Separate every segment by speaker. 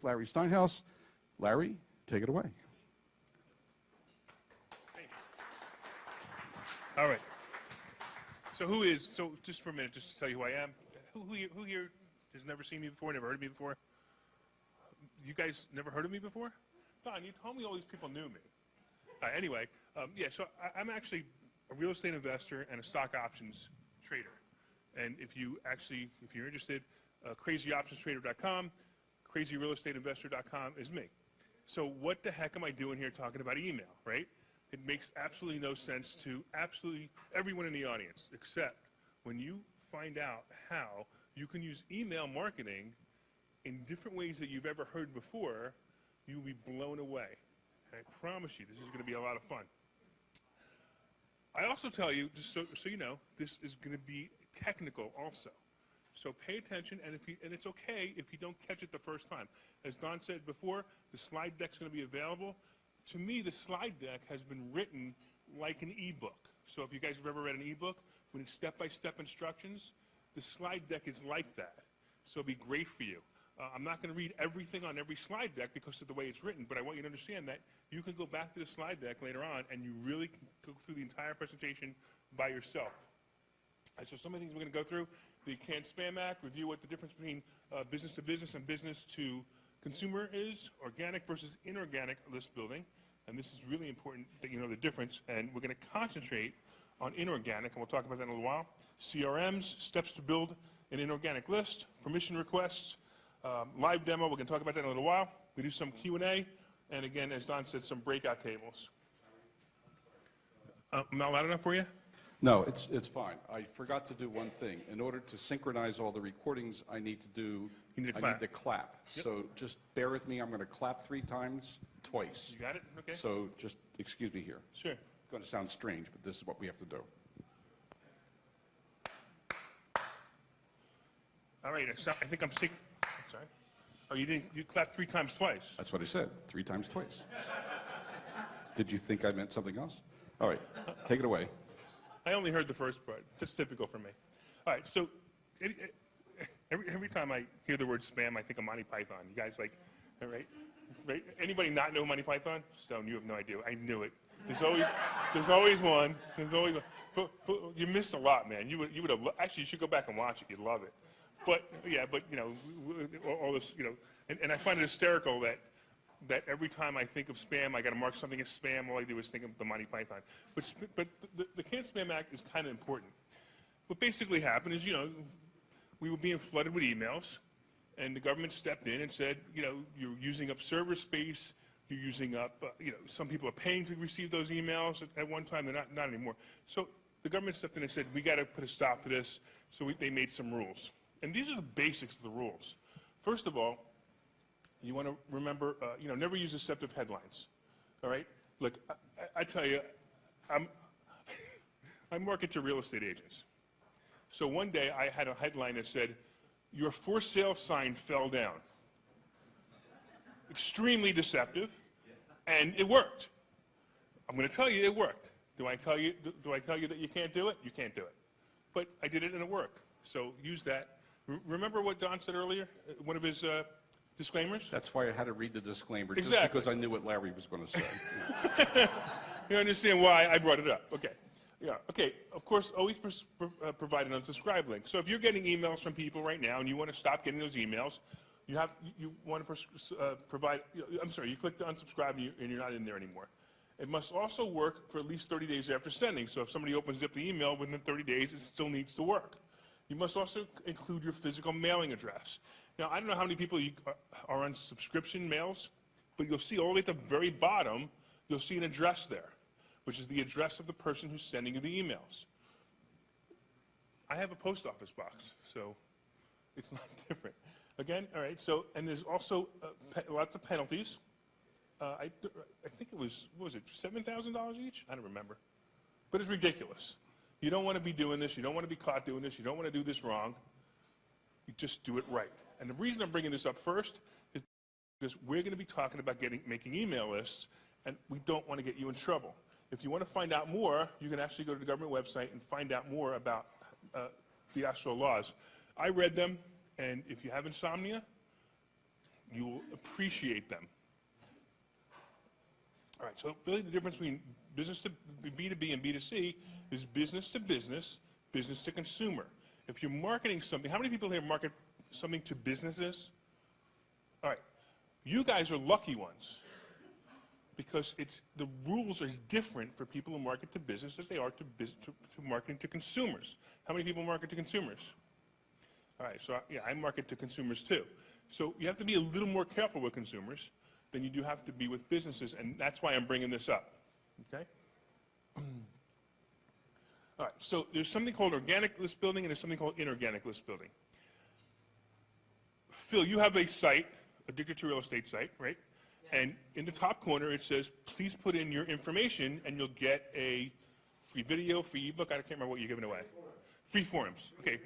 Speaker 1: host, Larry Steinhouse. Larry, take it away.
Speaker 2: All right. So just for a minute, just to tell you who I am. Who here has never seen me before, never heard of me before? You guys never heard of me before? Don, you told me all these people knew me. Anyway, yeah, so I'm actually a real estate investor and a stock options trader. And if you're interested, crazyoptionstrader.com, crazyrealestateinvestor.com is me. So what the heck am I doing here talking about email, right? It makes absolutely no sense to absolutely everyone in the audience, except when you find out how you can use email marketing in different ways that you've ever heard before, you'll be blown away. I promise you, this is going to be a lot of fun. I also tell you, just so you know, this is going to be technical also. So pay attention, and it's okay if you don't catch it the first time. As Don said before, the slide deck's going to be available. To me, the slide deck has been written like an ebook. So if you guys have ever read an ebook, when it's step-by-step instructions, the slide deck is like that. So it'll be great for you. I'm not going to read everything on every slide deck because of the way it's written, but I want you to understand that you can go back to the slide deck later on and you really can go through the entire presentation by yourself. So some of the things we're going to go through, the Canned Spam Act, review what the difference between business to business and business to consumer is, organic versus inorganic list building, and this is really important that you know the difference, and we're going to concentrate on inorganic, and we'll talk about that in a little while. CRMs, steps to build an inorganic list, permission requests, live demo, we're going to talk about that in a little while. We do some Q&A, and again, as Don said, some breakout tables. Am I loud enough for you?
Speaker 1: No, it's fine. I forgot to do one thing. In order to synchronize all the recordings, I need to clap. Yep. So just bear with me. I'm going to clap 3 times, twice.
Speaker 2: You got it? Okay.
Speaker 1: So just excuse me here.
Speaker 2: Sure.
Speaker 1: It's going to sound strange, but this is what we have to do.
Speaker 2: All right. I think I'm sick. Sorry. Oh, you clapped 3 times twice.
Speaker 1: That's what I said. 3 times twice. Did you think I meant something else? All right. Take it away.
Speaker 2: I only heard the first part. That's typical for me. All right, so every time I hear the word spam, I think of Monty Python. You guys like, all right? Anybody not know Monty Python? Stone, you have no idea. I knew it. There's always one. There's always one. But you missed a lot, man. You would have actually. You should go back and watch it. You'd love it. But yeah, but you know, all this, you know, and I find it hysterical that every time I think of spam, I got to mark something as spam. All I do is think of the Monty Python. But the Canned Spam Act is kind of important. What basically happened is, you know, we were being flooded with emails, and the government stepped in and said, you know, you're using up server space. You're using up, you know, some people are paying to receive those emails at one time. They're not anymore. So the government stepped in and said, we got to put a stop to this. So they made some rules, and these are the basics of the rules. First of all, you want to remember, you know, never use deceptive headlines, all right? Look, I tell you, I market to real estate agents. So one day I had a headline that said, your for sale sign fell down. Extremely deceptive, and it worked. I'm going to tell you it worked. Do I tell you that you can't do it? You can't do it. But I did it and it worked. So use that. Remember what Don said earlier? One of his disclaimers?
Speaker 1: That's why I had to read the disclaimer,
Speaker 2: exactly.
Speaker 1: Just because I knew what Larry was going to say.
Speaker 2: You understand why I brought it up. Okay. Yeah. Okay. Of course, always provide an unsubscribe link. So if you're getting emails from people right now and you want to stop getting those emails, you want to provide. I'm sorry. You click the unsubscribe and you're not in there anymore. It must also work for at least 30 days after sending. So if somebody opens up the email within 30 days, it still needs to work. You must also include your physical mailing address. Now, I don't know how many people are on subscription mails, but you'll see all the way at the very bottom, you'll see an address there, which is the address of the person who's sending you the emails. I have a post office box, so it's not different. Again, all right, so, and there's also lots of penalties. I think it was, what was it, $7,000 each? I don't remember. But it's ridiculous. You don't want to be doing this. You don't want to be caught doing this. You don't want to do this wrong. You just do it right. And the reason I'm bringing this up first is because we're going to be talking about making email lists, and we don't want to get you in trouble. If you want to find out more, you can actually go to the government website and find out more about the actual laws. I read them, and if you have insomnia, you will appreciate them. All right, so really the difference between B2B and B2C is business to business, business to consumer. If you're marketing something, how many people here market something to businesses? All right, you guys are lucky ones because the rules are different for people who market to business as they are to marketing to consumers. How many people market to consumers? All right, so yeah, I market to consumers too. So you have to be a little more careful with consumers than you do have to be with businesses, and that's why I'm bringing this up, okay? All right, so there's something called organic list building and there's something called inorganic list building. Phil, you have a site, Addicted to Real Estate site, right? Yeah. And in the top corner it says, please put in your information and you'll get a free video, free ebook, I can't remember what you're giving away. Free forums, okay.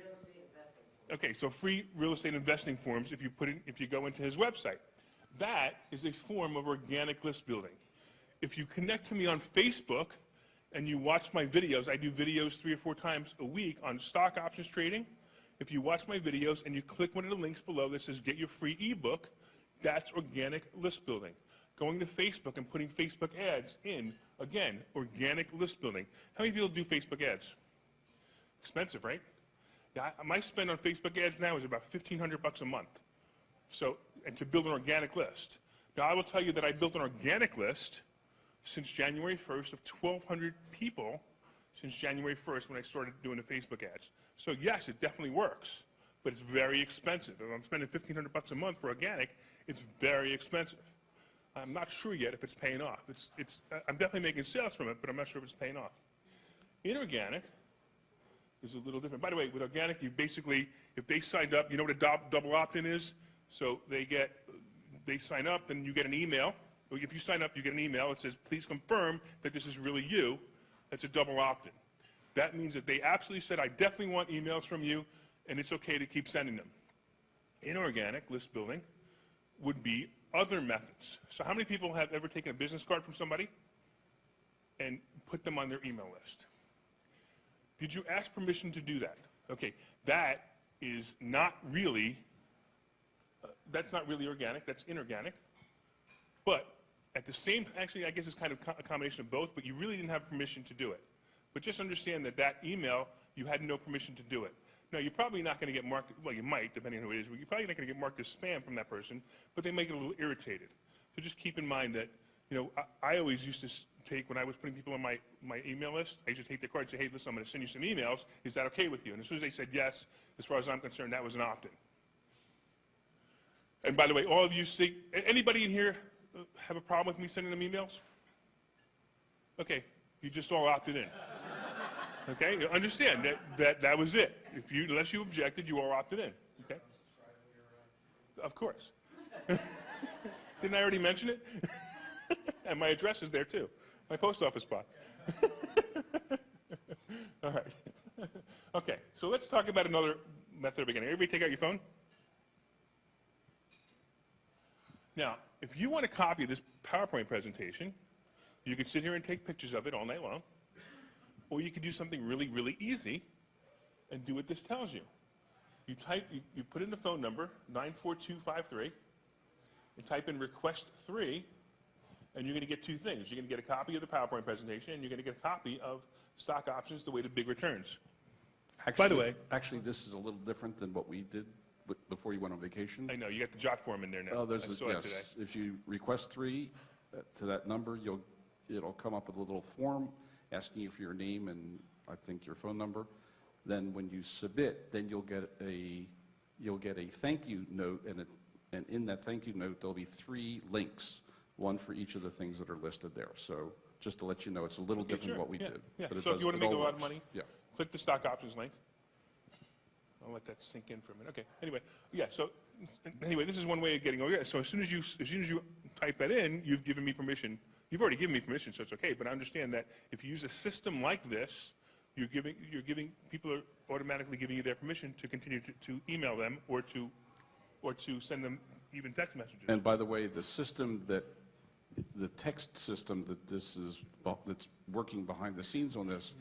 Speaker 2: Okay, so free real estate investing forms if you go into his website. That is a form of organic list building. If you connect to me on Facebook and you watch my videos, I do videos 3 or 4 times a week on stock options trading. If you watch my videos and you click one of the links below that says get your free ebook, that's organic list building. Going to Facebook and putting Facebook ads in, again, organic list building. How many people do Facebook ads? Expensive, right? Yeah, my spend on Facebook ads now is about $1,500 a month. So, and to build an organic list. Now, I will tell you that I built an organic list since January 1st of 1,200 people since January 1st when I started doing the Facebook ads. So yes, it definitely works, but it's very expensive. If I'm spending $1,500 a month for organic, it's very expensive. I'm not sure yet if it's paying off. I'm definitely making sales from it, but I'm not sure if it's paying off. Inorganic is a little different. By the way, with organic, you basically, if they signed up, you know what a double opt-in is? So they sign up, and you get an email. If you sign up, you get an email. It says, please confirm that this is really you. That's a double opt-in. That means that they absolutely said, I definitely want emails from you, and it's okay to keep sending them. Inorganic list building would be other methods. So how many people have ever taken a business card from somebody and put them on their email list? Did you ask permission to do that? Okay, that is not really, that's not really organic, that's inorganic. But at the same, actually I guess it's kind of a combination of both, but you really didn't have permission to do it. But just understand that that email, you had no permission to do it. Now, you're probably not going to get marked, well, you might, depending on who it is, but you're probably not going to get marked as spam from that person, but they make it a little irritated. So just keep in mind that, you know, I always used to take, when I was putting people on my email list, I used to take their card and say, hey, listen, I'm going to send you some emails. Is that okay with you? And as soon as they said yes, as far as I'm concerned, that was an opt-in. And by the way, all of you see, anybody in here have a problem with me sending them emails? Okay, you just all opted in. Okay, you understand that was it. Unless you objected, you all opted in. Okay, of course. Didn't I already mention it? And my address is there too, my post office box. All right. Okay, so let's talk about another method of beginning. Everybody take out your phone. Now, if you want to copy this PowerPoint presentation, you could sit here and take pictures of it all night long, or you could do something really, really easy and do what this tells you. You put in the phone number, 94253, and type in request 3, and you're going to get 2 things. You're going to get a copy of the PowerPoint presentation, and you're going to get a copy of stock options, the way to big returns.
Speaker 1: Actually,
Speaker 2: by the way,
Speaker 1: actually, this is a little different than what we did before you went on vacation.
Speaker 2: I know, you got the jot form in there now.
Speaker 1: Oh,
Speaker 2: I saw it today.
Speaker 1: If you request 3 to that number, it'll come up with a little form asking you for your name and I think your phone number. Then when you submit, then you'll get a thank you note, and in that thank you note there'll be 3 links, one for each of the things that are listed there. So just to let you know, it's a little different than what we did.
Speaker 2: Yeah.
Speaker 1: But
Speaker 2: so if you want to make a lot of money,
Speaker 1: yeah,
Speaker 2: click the stock options link. I'll let that sink in for a minute. Okay. Anyway, yeah. So anyway, this is one way of getting. So as soon as you type that in, you've given me permission. You've already given me permission, so it's okay. But I understand that if you use a system like this, people are automatically giving you their permission to continue to email them or to send them even text messages.
Speaker 1: And by the way, the text system that's working behind the scenes on this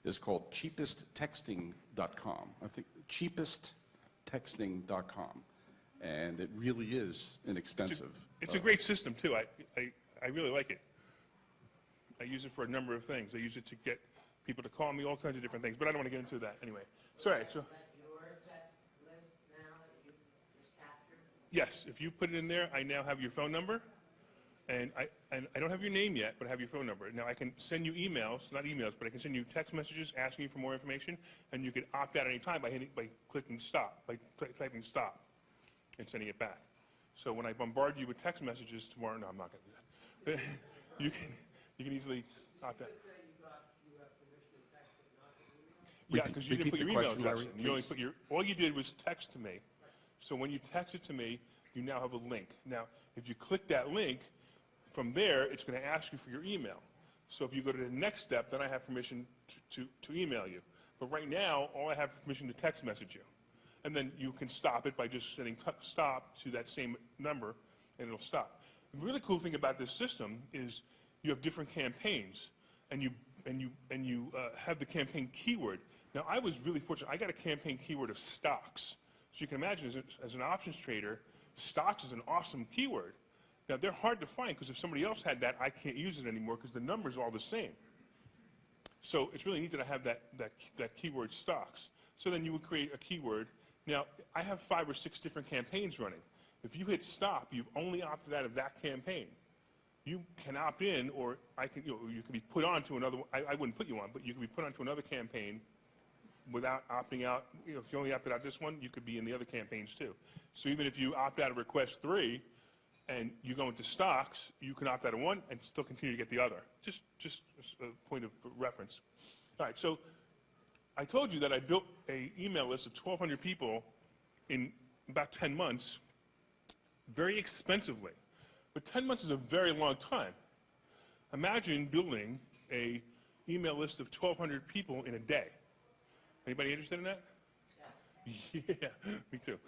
Speaker 1: is called cheapesttexting.com. I think cheapesttexting.com. and it really is inexpensive.
Speaker 2: It's a great system, too. I really like it. I use it for a number of things. I use it to get people to call me, all kinds of different things, but I don't want to get into that anyway. Sorry. So, yes, if you put it in there, I now have your phone number, and I don't have your name yet, but I have your phone number. Now, I can send you emails, not emails, but I can send you text messages asking you for more information, and you can opt out any time by clicking stop, by typing stop and sending it back. So when I bombard you with text messages tomorrow, no, I'm not going to do that. you can easily opt out. Yeah, because you didn't put your email address in. You only put all you did was text to me. So when you text it to me, you now have a link. Now, if you click that link, from there, it's going to ask you for your email. So if you go to the next step, then I have permission to email you. But right now, all I have permission to text message you. And then you can stop it by just setting stop to that same number, and it'll stop. The really cool thing about this system is you have different campaigns, and you have the campaign keyword. Now, I was really fortunate. I got a campaign keyword of stocks. So you can imagine, as an options trader, stocks is an awesome keyword. Now, they're hard to find because if somebody else had that, I can't use it anymore because the number's all the same. So it's really neat that I have that keyword stocks. So then you would create a keyword. Now, I have 5 or 6 different campaigns running. If you hit stop, you've only opted out of that campaign. You can opt in, or you can be put on to another. I wouldn't put you on, but you can be put onto another campaign without opting out. If you only opted out this one, you could be in the other campaigns too. So even if you opt out of request 3, and you go into stocks, you can opt out of one and still continue to get the other. Just a point of reference. All right, so I told you that I built an email list of 1,200 people in about 10 months, very expensively. But 10 months is a very long time. Imagine building an email list of 1,200 people in a day. Anybody interested in that? Yeah, me too.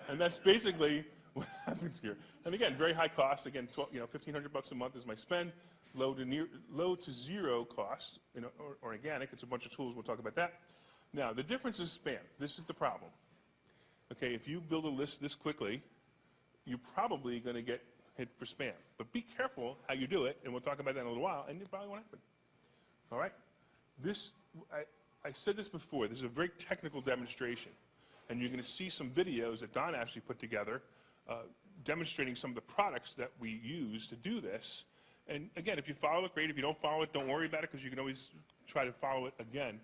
Speaker 2: And that's basically what happens here. And again, very high cost. Again, $1,500 a month is my spend. Low to zero cost. Or organic. It's a bunch of tools. We'll talk about that. Now, the difference is spam. This is the problem. Okay, if you build a list this quickly, you're probably going to get hit for spam. But be careful how you do it, and we'll talk about that in a little while, and it probably won't happen. All right? I said this before. This is a very technical demonstration, and you're going to see some videos that Don actually put together demonstrating some of the products that we use to do this. And again, if you follow it, great. If you don't follow it, don't worry about it, because you can always try to follow it again.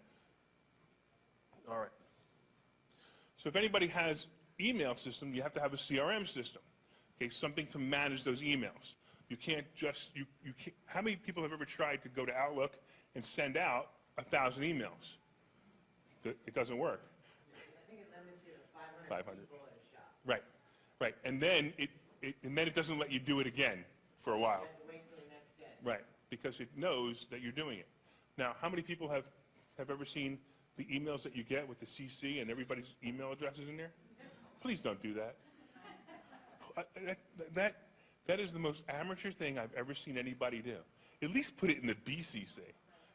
Speaker 2: All right. So if anybody has email system, you have to have a CRM system, okay, something to manage those emails. You can't just, you can't, how many people have ever tried to go to Outlook and send out 1,000 emails? It doesn't work.
Speaker 3: I think it limits you to 500 people at a shot.
Speaker 2: Right, right, and then it doesn't let you do it again for a while.
Speaker 3: You have to wait till the next day.
Speaker 2: Right, because it knows that you're doing it. Now, how many people have ever seen the emails that you get with the CC and everybody's email addresses in there? Please don't do that. That is the most amateur thing I've ever seen anybody do. At least put it in the BCC.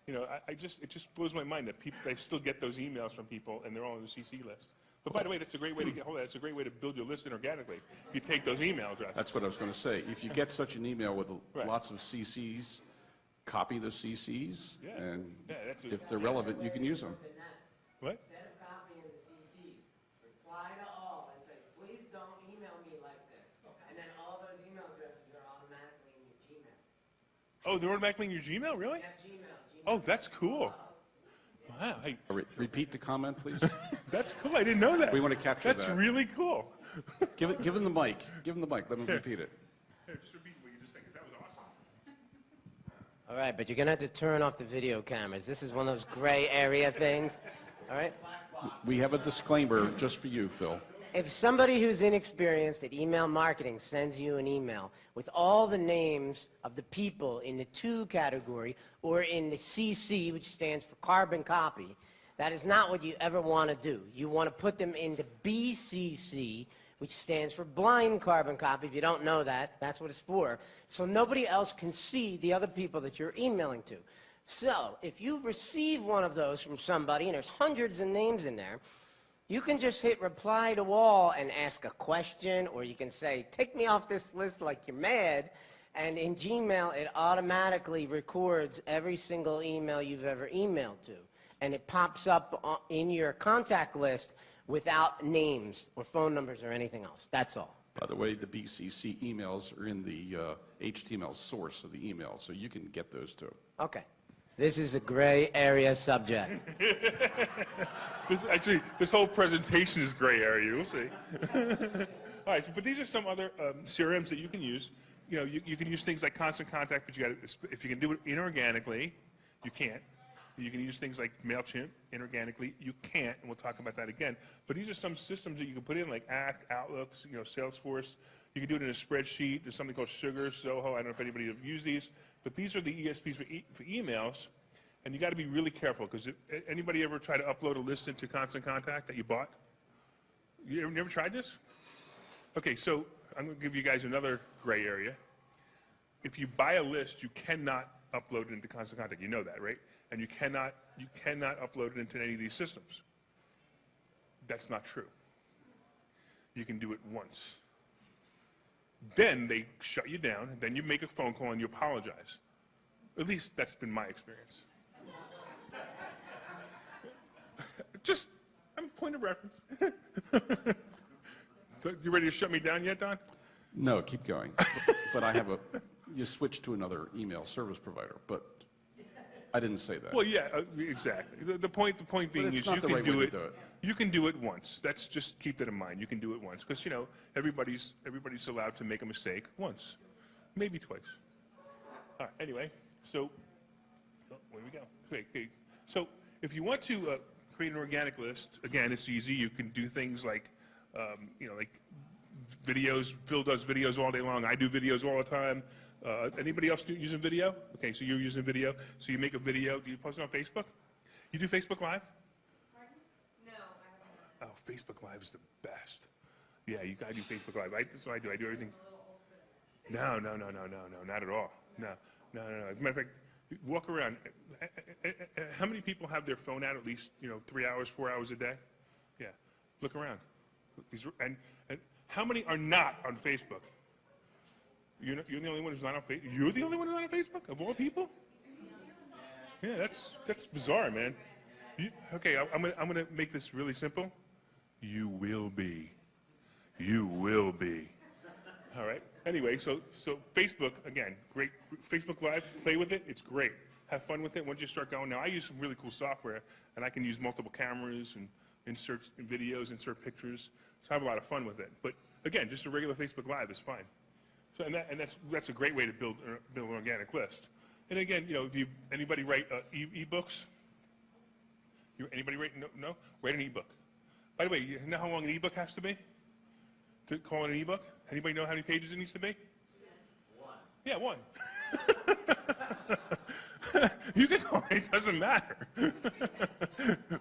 Speaker 2: It just blows my mind that I still get those emails from people and they're all on the CC list. But by the way, that's a great way to get hold of that. It's a great way to build your list inorganically. You take those email addresses.
Speaker 1: That's what I was going to say. If you get such an email with lots of CCs, copy those CCs, and if they're relevant, you can use them.
Speaker 2: What?
Speaker 3: Instead of copying the CCs, reply to all and say, please don't email me like this. And then all those email addresses are automatically in your Gmail.
Speaker 2: Oh, they're automatically in your Gmail? Really?
Speaker 3: You have Gmail.
Speaker 2: Oh, that's cool. Wow. Hey,
Speaker 1: Repeat the comment, please.
Speaker 2: that's cool. I didn't know that.
Speaker 1: We want to capture that.
Speaker 2: That's really cool.
Speaker 1: Give him the mic. Give him the mic. Let him repeat it.
Speaker 2: Here, just repeat what you just said, because that was awesome.
Speaker 3: All right, but you're going to have to turn off the video cameras. This is one of those gray area things. All right?
Speaker 1: We have a disclaimer just for you, Phil.
Speaker 3: If somebody who's inexperienced at email marketing sends you an email with all the names of the people in the to category or in the CC, which stands for carbon copy, that is not what you ever want to do. You want to put them in the BCC, which stands for blind carbon copy. If you don't know that, that's what it's for. So nobody else can see the other people that you're emailing to. So if you receive one of those from somebody, and there's hundreds of names in there, You can just hit reply to all and ask a question, or you can say, take me off this list like you're mad. And in Gmail, it automatically records every single email you've ever emailed to. And it pops up in your contact list without names or phone numbers or anything else. That's all.
Speaker 1: By the way, the BCC emails are in the HTML source of the email, so you can get those too.
Speaker 3: Okay. This is a gray area subject.
Speaker 2: This whole presentation is gray area. We'll see. All right, but these are some other CRMs that you can use. You know, you can use things like Constant Contact, but if you can do it inorganically, you can't. You can use things like MailChimp inorganically. You can't, and we'll talk about that again. But these are some systems that you can put in, like Act, Outlook, Salesforce. You can do it in a spreadsheet. There's something called Sugar, Soho. I don't know if anybody have used these, but these are the ESPs for emails. And you got to be really careful, because anybody ever try to upload a list into Constant Contact that you bought? You never tried this? Okay, so I'm going to give you guys another gray area. If you buy a list, you cannot upload it into Constant Contact. You know that, right? And you cannot upload it into any of these systems. That's not true. You can do it once. Then they shut you down, and then you make a phone call and you apologize. At least that's been my experience. Just, I'm a point of reference. You ready to shut me down yet, Don?
Speaker 1: No, keep going. But you switched to another email service provider, but I didn't say that.
Speaker 2: Well, yeah, exactly. The point being is you can do it. You can do it once. That's just keep that in mind. You can do it once, because everybody's allowed to make a mistake once, maybe twice. All right. Anyway, so where we go? Okay. So if you want to create an organic list, again, it's easy. You can do things like like videos. Phil does videos all day long. I do videos all the time. Anybody else using video? Okay, so you're using video. So you make a video. Do you post it on Facebook? You do Facebook Live?
Speaker 4: Pardon? No, I haven't.
Speaker 2: Oh, Facebook Live is the best. Yeah, you gotta do Facebook Live. That's what I do. I do everything. No, not at all. No. As a matter of fact, walk around. How many people have their phone out at least 3 hours, 4 hours a day? Yeah, look around. And how many are not on Facebook? You're the only one who's not on Facebook? You're the only one who's not on Facebook, of all people? Yeah, that's bizarre, man. Okay, I'm gonna make this really simple. You will be. You will be. All right. Anyway, so Facebook, again, great. Facebook Live, play with it. It's great. Have fun with it once you start going. Now, I use some really cool software, and I can use multiple cameras and insert videos, insert pictures. So I have a lot of fun with it. But again, just a regular Facebook Live is fine. So that's a great way to build an organic list. And again, if anybody write ebooks, anybody write no? Write an ebook. By the way, you know how long an ebook has to be? To call it an ebook? Anybody know how many pages it needs to be? One. Yeah, one. You can call it doesn't matter.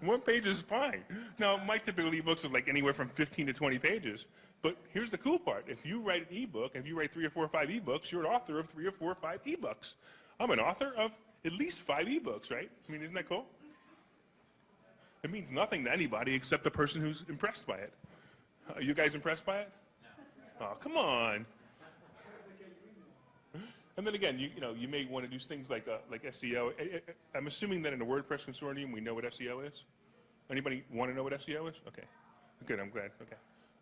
Speaker 2: One page is fine. Now, my typical ebooks are like anywhere from 15 to 20 pages. But here's the cool part. If you write an ebook, if you write 3 or 4 or 5 ebooks, you're an author of 3 or 4 or 5 ebooks. I'm an author of at least 5 ebooks, right? I mean, isn't that cool? It means nothing to anybody except the person who's impressed by it. Are you guys impressed by it? No. Oh, come on. And then again, you may want to do things like SEO. I'm assuming that in the WordPress consortium, we know what SEO is. Anybody want to know what SEO is? Okay. Good, I'm glad. Okay.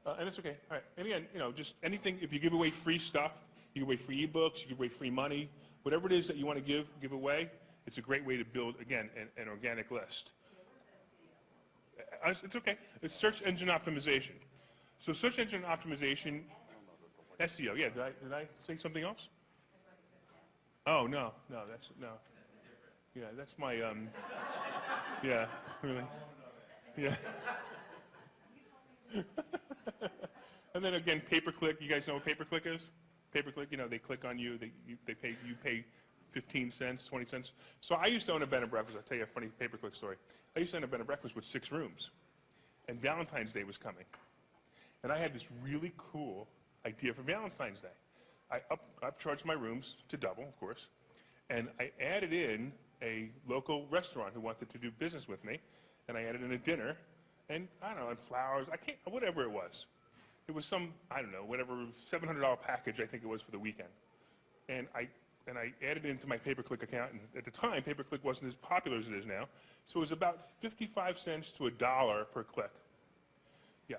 Speaker 2: And it's okay. All right. And again, just anything, if you give away free stuff, you give away free ebooks, you give away free money, whatever it is that you want to give away, it's a great way to build, again, an organic list. It's okay. It's search engine optimization. So search engine optimization, SEO. Yeah, did I say something else? Oh, no, that's, no. Yeah, that's my, yeah, really. Yeah. And then again, pay-per-click. You guys know what pay-per-click is? Pay-per-click, they click on you, you pay 15 cents, 20 cents. So I used to own a bed and breakfast. I'll tell you a funny pay-per-click story. I used to own a bed and breakfast with 6 rooms. And Valentine's Day was coming. And I had this really cool idea for Valentine's Day. I upcharged my rooms to double, of course, and I added in a local restaurant who wanted to do business with me, and I added in a dinner, And I don't know, and flowers, whatever it was. It was some, I don't know, whatever, $700 package I think it was for the weekend. And I added it into my pay-per-click account, and at the time, pay-per-click wasn't as popular as it is now. So it was about 55 cents to $1 per click. Yeah.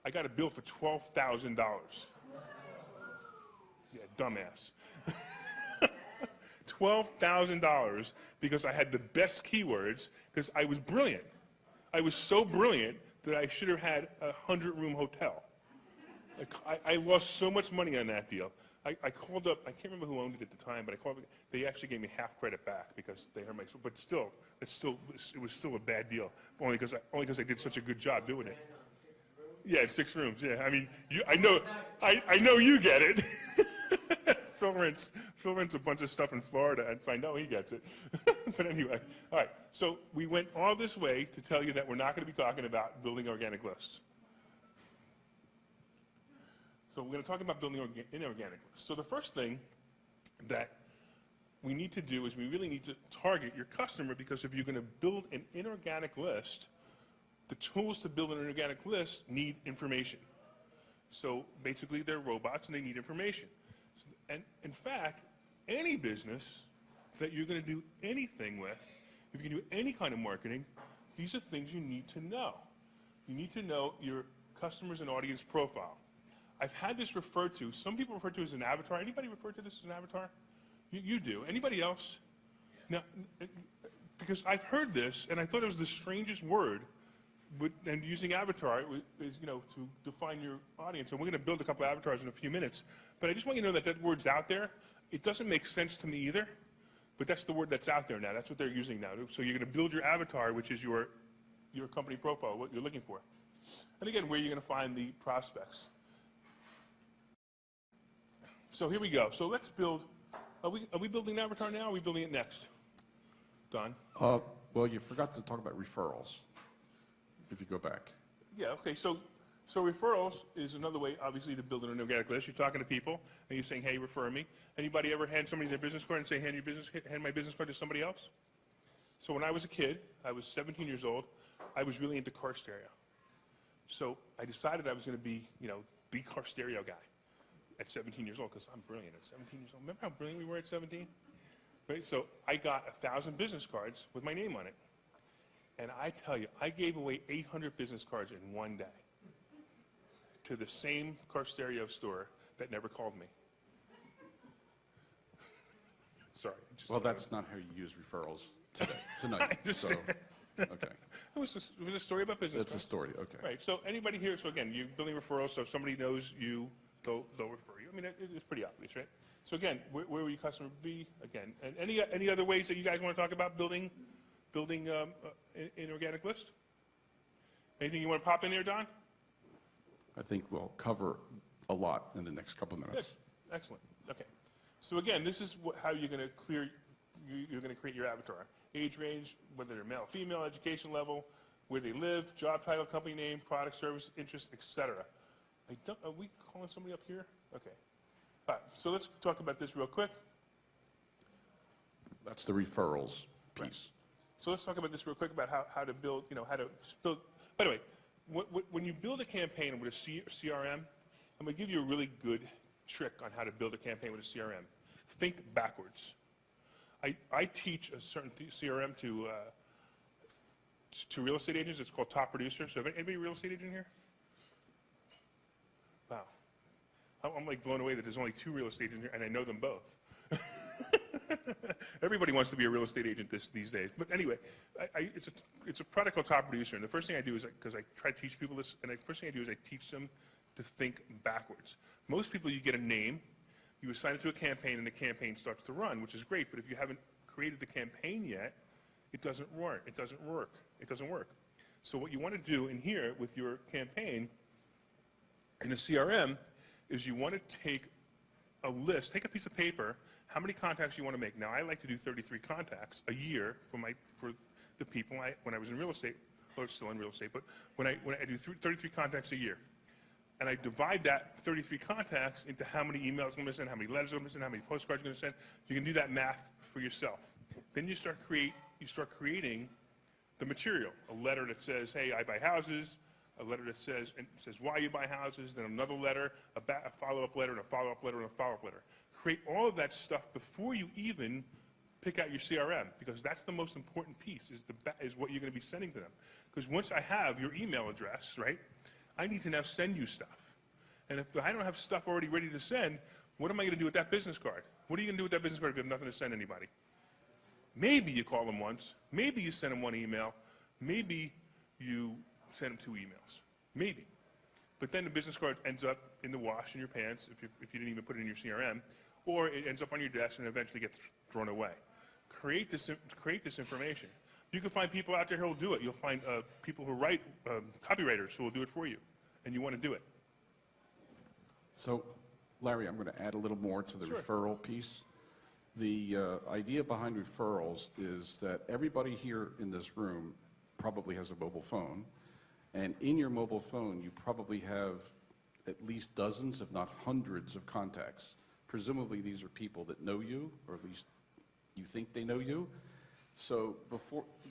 Speaker 2: I got a bill for $12,000. Yeah, dumbass. $12,000 because I had the best keywords, because I was brilliant. I was so brilliant that I should have had a 100-room hotel. I lost so much money on that deal. I called up, I can't remember who owned it at the time, but I called, they actually gave me half credit back because they heard but still, it was still a bad deal, only because I did such a good job doing it. Yeah, 6 rooms, yeah. I mean, I know you get it. Phil rents a bunch of stuff in Florida, and so I know he gets it. But anyway, all right, so we went all this way to tell you that we're not going to be talking about building organic lists. So we're going to talk about building inorganic lists. So the first thing that we need to do is we really need to target your customer, because if you're going to build an inorganic list, the tools to build an inorganic list need information. So basically they're robots and they need information. And in fact, any business that you're going to do anything with, if you can do any kind of marketing, these are things you need to know. You need to know your customers and audience profile. I've had this referred to, some people refer to it as an avatar. Anybody refer to this as an avatar? You do. Anybody else? Now, because I've heard this, and I thought it was the strangest word, and using avatar is, to define your audience. And we're going to build a couple of avatars in a few minutes. But I just want you to know that that word's out there. It doesn't make sense to me either, but that's the word that's out there now. That's what they're using now. So you're going to build your avatar, which is your company profile, what you're looking for. And again, where you're going to find the prospects. So here we go. So let's build. Are we building an avatar now, or are we building it next? Don?
Speaker 1: Well, you forgot to talk about referrals, if you go back.
Speaker 2: Yeah, okay. So referrals is another way, obviously, to build an organic list. You're talking to people, and you're saying, hey, refer me. Anybody ever hand somebody their business card and say, hand my business card to somebody else? So when I was a kid, I was 17 years old, I was really into car stereo. So I decided I was going to be, the car stereo guy at 17 years old, because I'm brilliant at 17 years old. Remember how brilliant we were at 17? Right? So I got 1,000 business cards with my name on it. And I tell you, I gave away 800 business cards in one day to the same car stereo store that never called me. Sorry.
Speaker 1: Well, that's not how you use referrals tonight. So, okay.
Speaker 2: It was a story about business
Speaker 1: It's
Speaker 2: cards.
Speaker 1: a story, okay.
Speaker 2: Right. So anybody here, so again, you're building referrals, so if somebody knows you, they'll refer you. I mean, it's pretty obvious, right? So again, where will your customer be? Again, and any other ways that you guys want to talk about building an organic list? Anything you want to pop in there, Don?
Speaker 1: I think we'll cover a lot in the next couple of minutes.
Speaker 2: Good. Excellent. Okay. So again, this is how you're going to you're going to create your avatar. Age range, whether they're male, female, education level, where they live, job title, company name, product, service, interest, etc. Are we calling somebody up here? Okay. All right. So let's talk about this real quick.
Speaker 1: That's the referrals piece.
Speaker 2: Right. So let's talk about this real quick about how to build, how to build. By the way, when you build a campaign with a CRM, I'm going to give you a really good trick on how to build a campaign with a CRM. Think backwards. I teach a certain CRM to real estate agents. It's called Top Producer. So anybody a real estate agent here? Wow. I'm like blown away that there's only 2 real estate agents here, and I know them both. Everybody wants to be a real estate agent these days. But anyway, it's a product called Top Producer, and the first thing I do is, because I try to teach people this, and the first thing I do is I teach them to think backwards. Most people, you get a name, you assign it to a campaign, and the campaign starts to run, which is great, but if you haven't created the campaign yet, it doesn't work. It doesn't work. So what you want to do in here with your campaign in a CRM is you want to take a list, take a piece of paper, how many contacts you want to make. Now, I like to do 33 contacts a year for the people when I was in real estate, or still in real estate, but when I do 33 contacts a year. And I divide that 33 contacts into how many emails I'm going to send, how many letters I'm going to send, how many postcards I'm going to send. You can do that math for yourself. Then you start creating the material, a letter that says, hey, I buy houses, a letter that says why you buy houses, then another letter, a follow-up letter, and a follow-up letter, and a follow-up letter. Create all of that stuff before you even pick out your CRM, because that's the most important piece, is what you're going to be sending to them. Because once I have your email address, right, I need to now send you stuff. And if I don't have stuff already ready to send, what am I going to do with that business card? What are you going to do with that business card if you have nothing to send anybody? Maybe you call them once. Maybe you send them one email. Maybe you send them 2 emails. Maybe. But then the business card ends up in the wash in your pants if you didn't even put it in your CRM, or it ends up on your desk and eventually gets thrown away. Create this information. You can find people out there who will do it. You'll find people who write, copywriters who will do it for you, and you want to do it.
Speaker 1: So, Larry, I'm going to add a little more to the
Speaker 2: Sure.
Speaker 1: referral piece. The idea behind referrals is that everybody here in this room probably has a mobile phone, and in your mobile phone, you probably have at least dozens, if not hundreds, of contacts. Presumably, these are people that know you, or at least you think they know you. So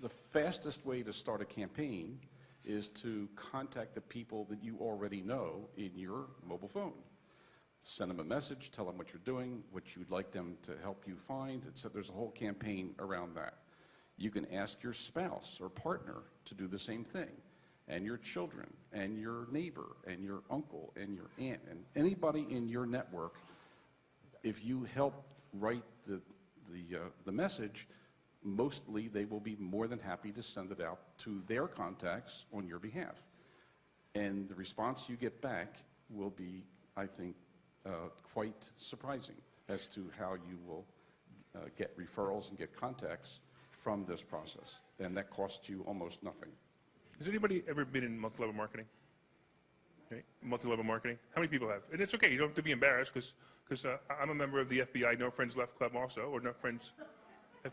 Speaker 1: the fastest way to start a campaign is to contact the people that you already know in your mobile phone. Send them a message, tell them what you're doing, what you'd like them to help you find. There's a whole campaign around that. You can ask your spouse or partner to do the same thing, and your children, and your neighbor, and your uncle, and your aunt, and anybody in your network. If you help write the message, mostly they will be more than happy to send it out to their contacts on your behalf. And the response you get back will be, I think, quite surprising as to how you will get referrals and get contacts from this process. And that costs you almost nothing.
Speaker 2: Has anybody ever been in multi-level marketing? Okay. Multi-level marketing? How many people have? And it's okay, you don't have to be embarrassed, because I'm a member of the FBI No Friends Left Club also, or No Friends, I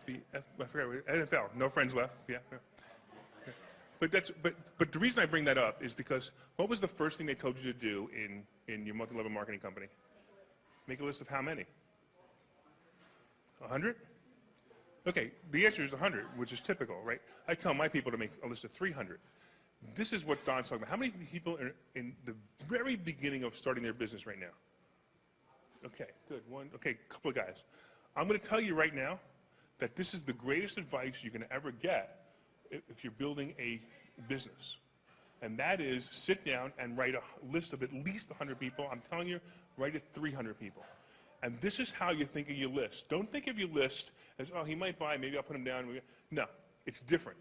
Speaker 2: forgot, NFL, No Friends Left, yeah. But the reason I bring that up is because what was the first thing they told you to do in your multi-level marketing company? Make a list of how many? 100? Okay, the answer is 100, which is typical, right? I tell my people to make a list of 300. This is what Don's talking about. How many people are in the very beginning of starting their business right now? Okay, good. Okay, a couple of guys. I'm going to tell you right now that this is the greatest advice you can ever get if you're building a business. And that is sit down and write a list of at least 100 people. I'm telling you, write it 300 people. And this is how you think of your list. Don't think of your list as, oh, he might buy, maybe I'll put him down. No, it's different.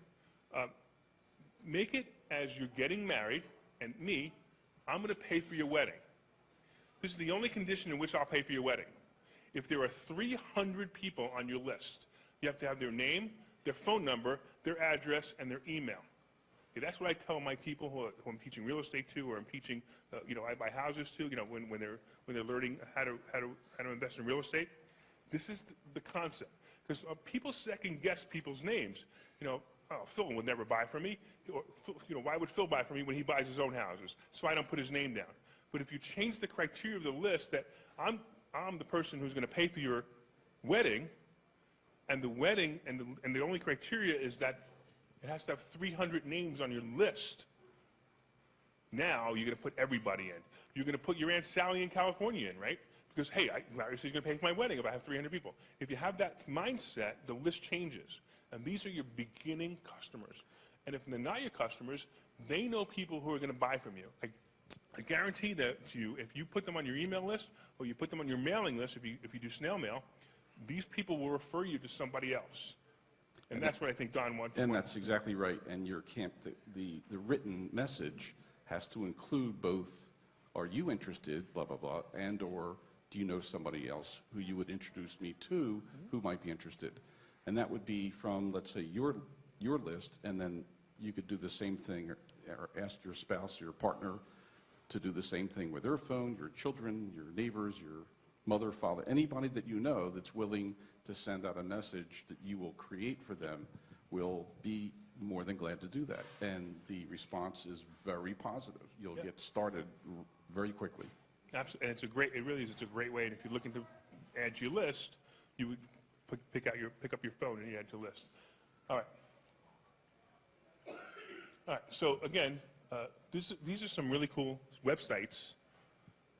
Speaker 2: Make it as you're getting married, and me, I'm going to pay for your wedding. This is the only condition in which I'll pay for your wedding. If there are 300 people on your list, you have to have their name, their phone number, their address, and their email. Okay, that's what I tell my people who I'm teaching real estate to, or I'm teaching, I buy houses to. When they're learning how to invest in real estate. This is the concept, because people second guess people's names. Oh, Phil would never buy from me. Why would Phil buy from me when he buys his own houses? So I don't put his name down. But if you change the criteria of the list, that I'm the person who's going to pay for your wedding, and the wedding, and the only criteria is that it has to have 300 names on your list. Now you're going to put everybody in. You're going to put your Aunt Sally in California in, right? Because, hey, Larry says he's going to pay for my wedding if I have 300 people. If you have that mindset, the list changes. And these are your beginning customers. And if they're not your customers, they know people who are going to buy from you. I guarantee that to you, if you put them on your email list, or you put them on your mailing list, if you do snail mail, these people will refer you to somebody else. And that's what I think Don wants.
Speaker 1: And that's exactly right. And the written message has to include both, are you interested, blah, blah, blah, and or do you know somebody else who you would introduce me to who might be interested? And that would be from, let's say, your list, and then you could do the same thing, or ask your spouse, your partner, to do the same thing with their phone, your children, your neighbors, your mother, father, anybody that you know that's willing to send out a message that you will create for them will be more than glad to do that. And the response is very positive. You'll get started very quickly.
Speaker 2: Absolutely, and it really is a great way. And if you're looking to add to your list, you would pick up your phone and you add to your list. All right. All right, so again, these are some really cool websites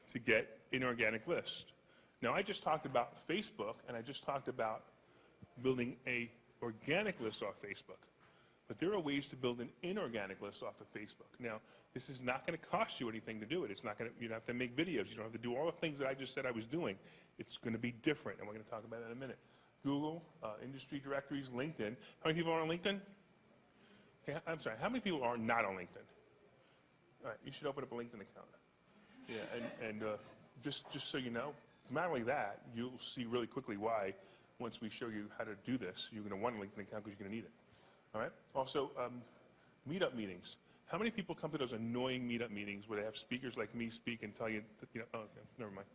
Speaker 2: to get inorganic list. Now, I just talked about Facebook, and I just talked about building a organic list off Facebook. But there are ways to build an inorganic list off of Facebook. Now, this is not going to cost you anything to do it. It's not going to, you don't have to make videos. You don't have to do all the things that I just said I was doing. It's going to be different, and we're going to talk about that in a minute. Google, industry directories, LinkedIn. How many people are on LinkedIn? Okay, I'm sorry, how many people are not on LinkedIn? All right, you should open up a LinkedIn account. Yeah, and just so you know, not only that, you'll see really quickly why, once we show you how to do this, you're going to want a LinkedIn account because you're going to need it. All right? Also, meetup meetings. How many people come to those annoying meetup meetings where they have speakers like me speak and tell you, oh, okay, never mind.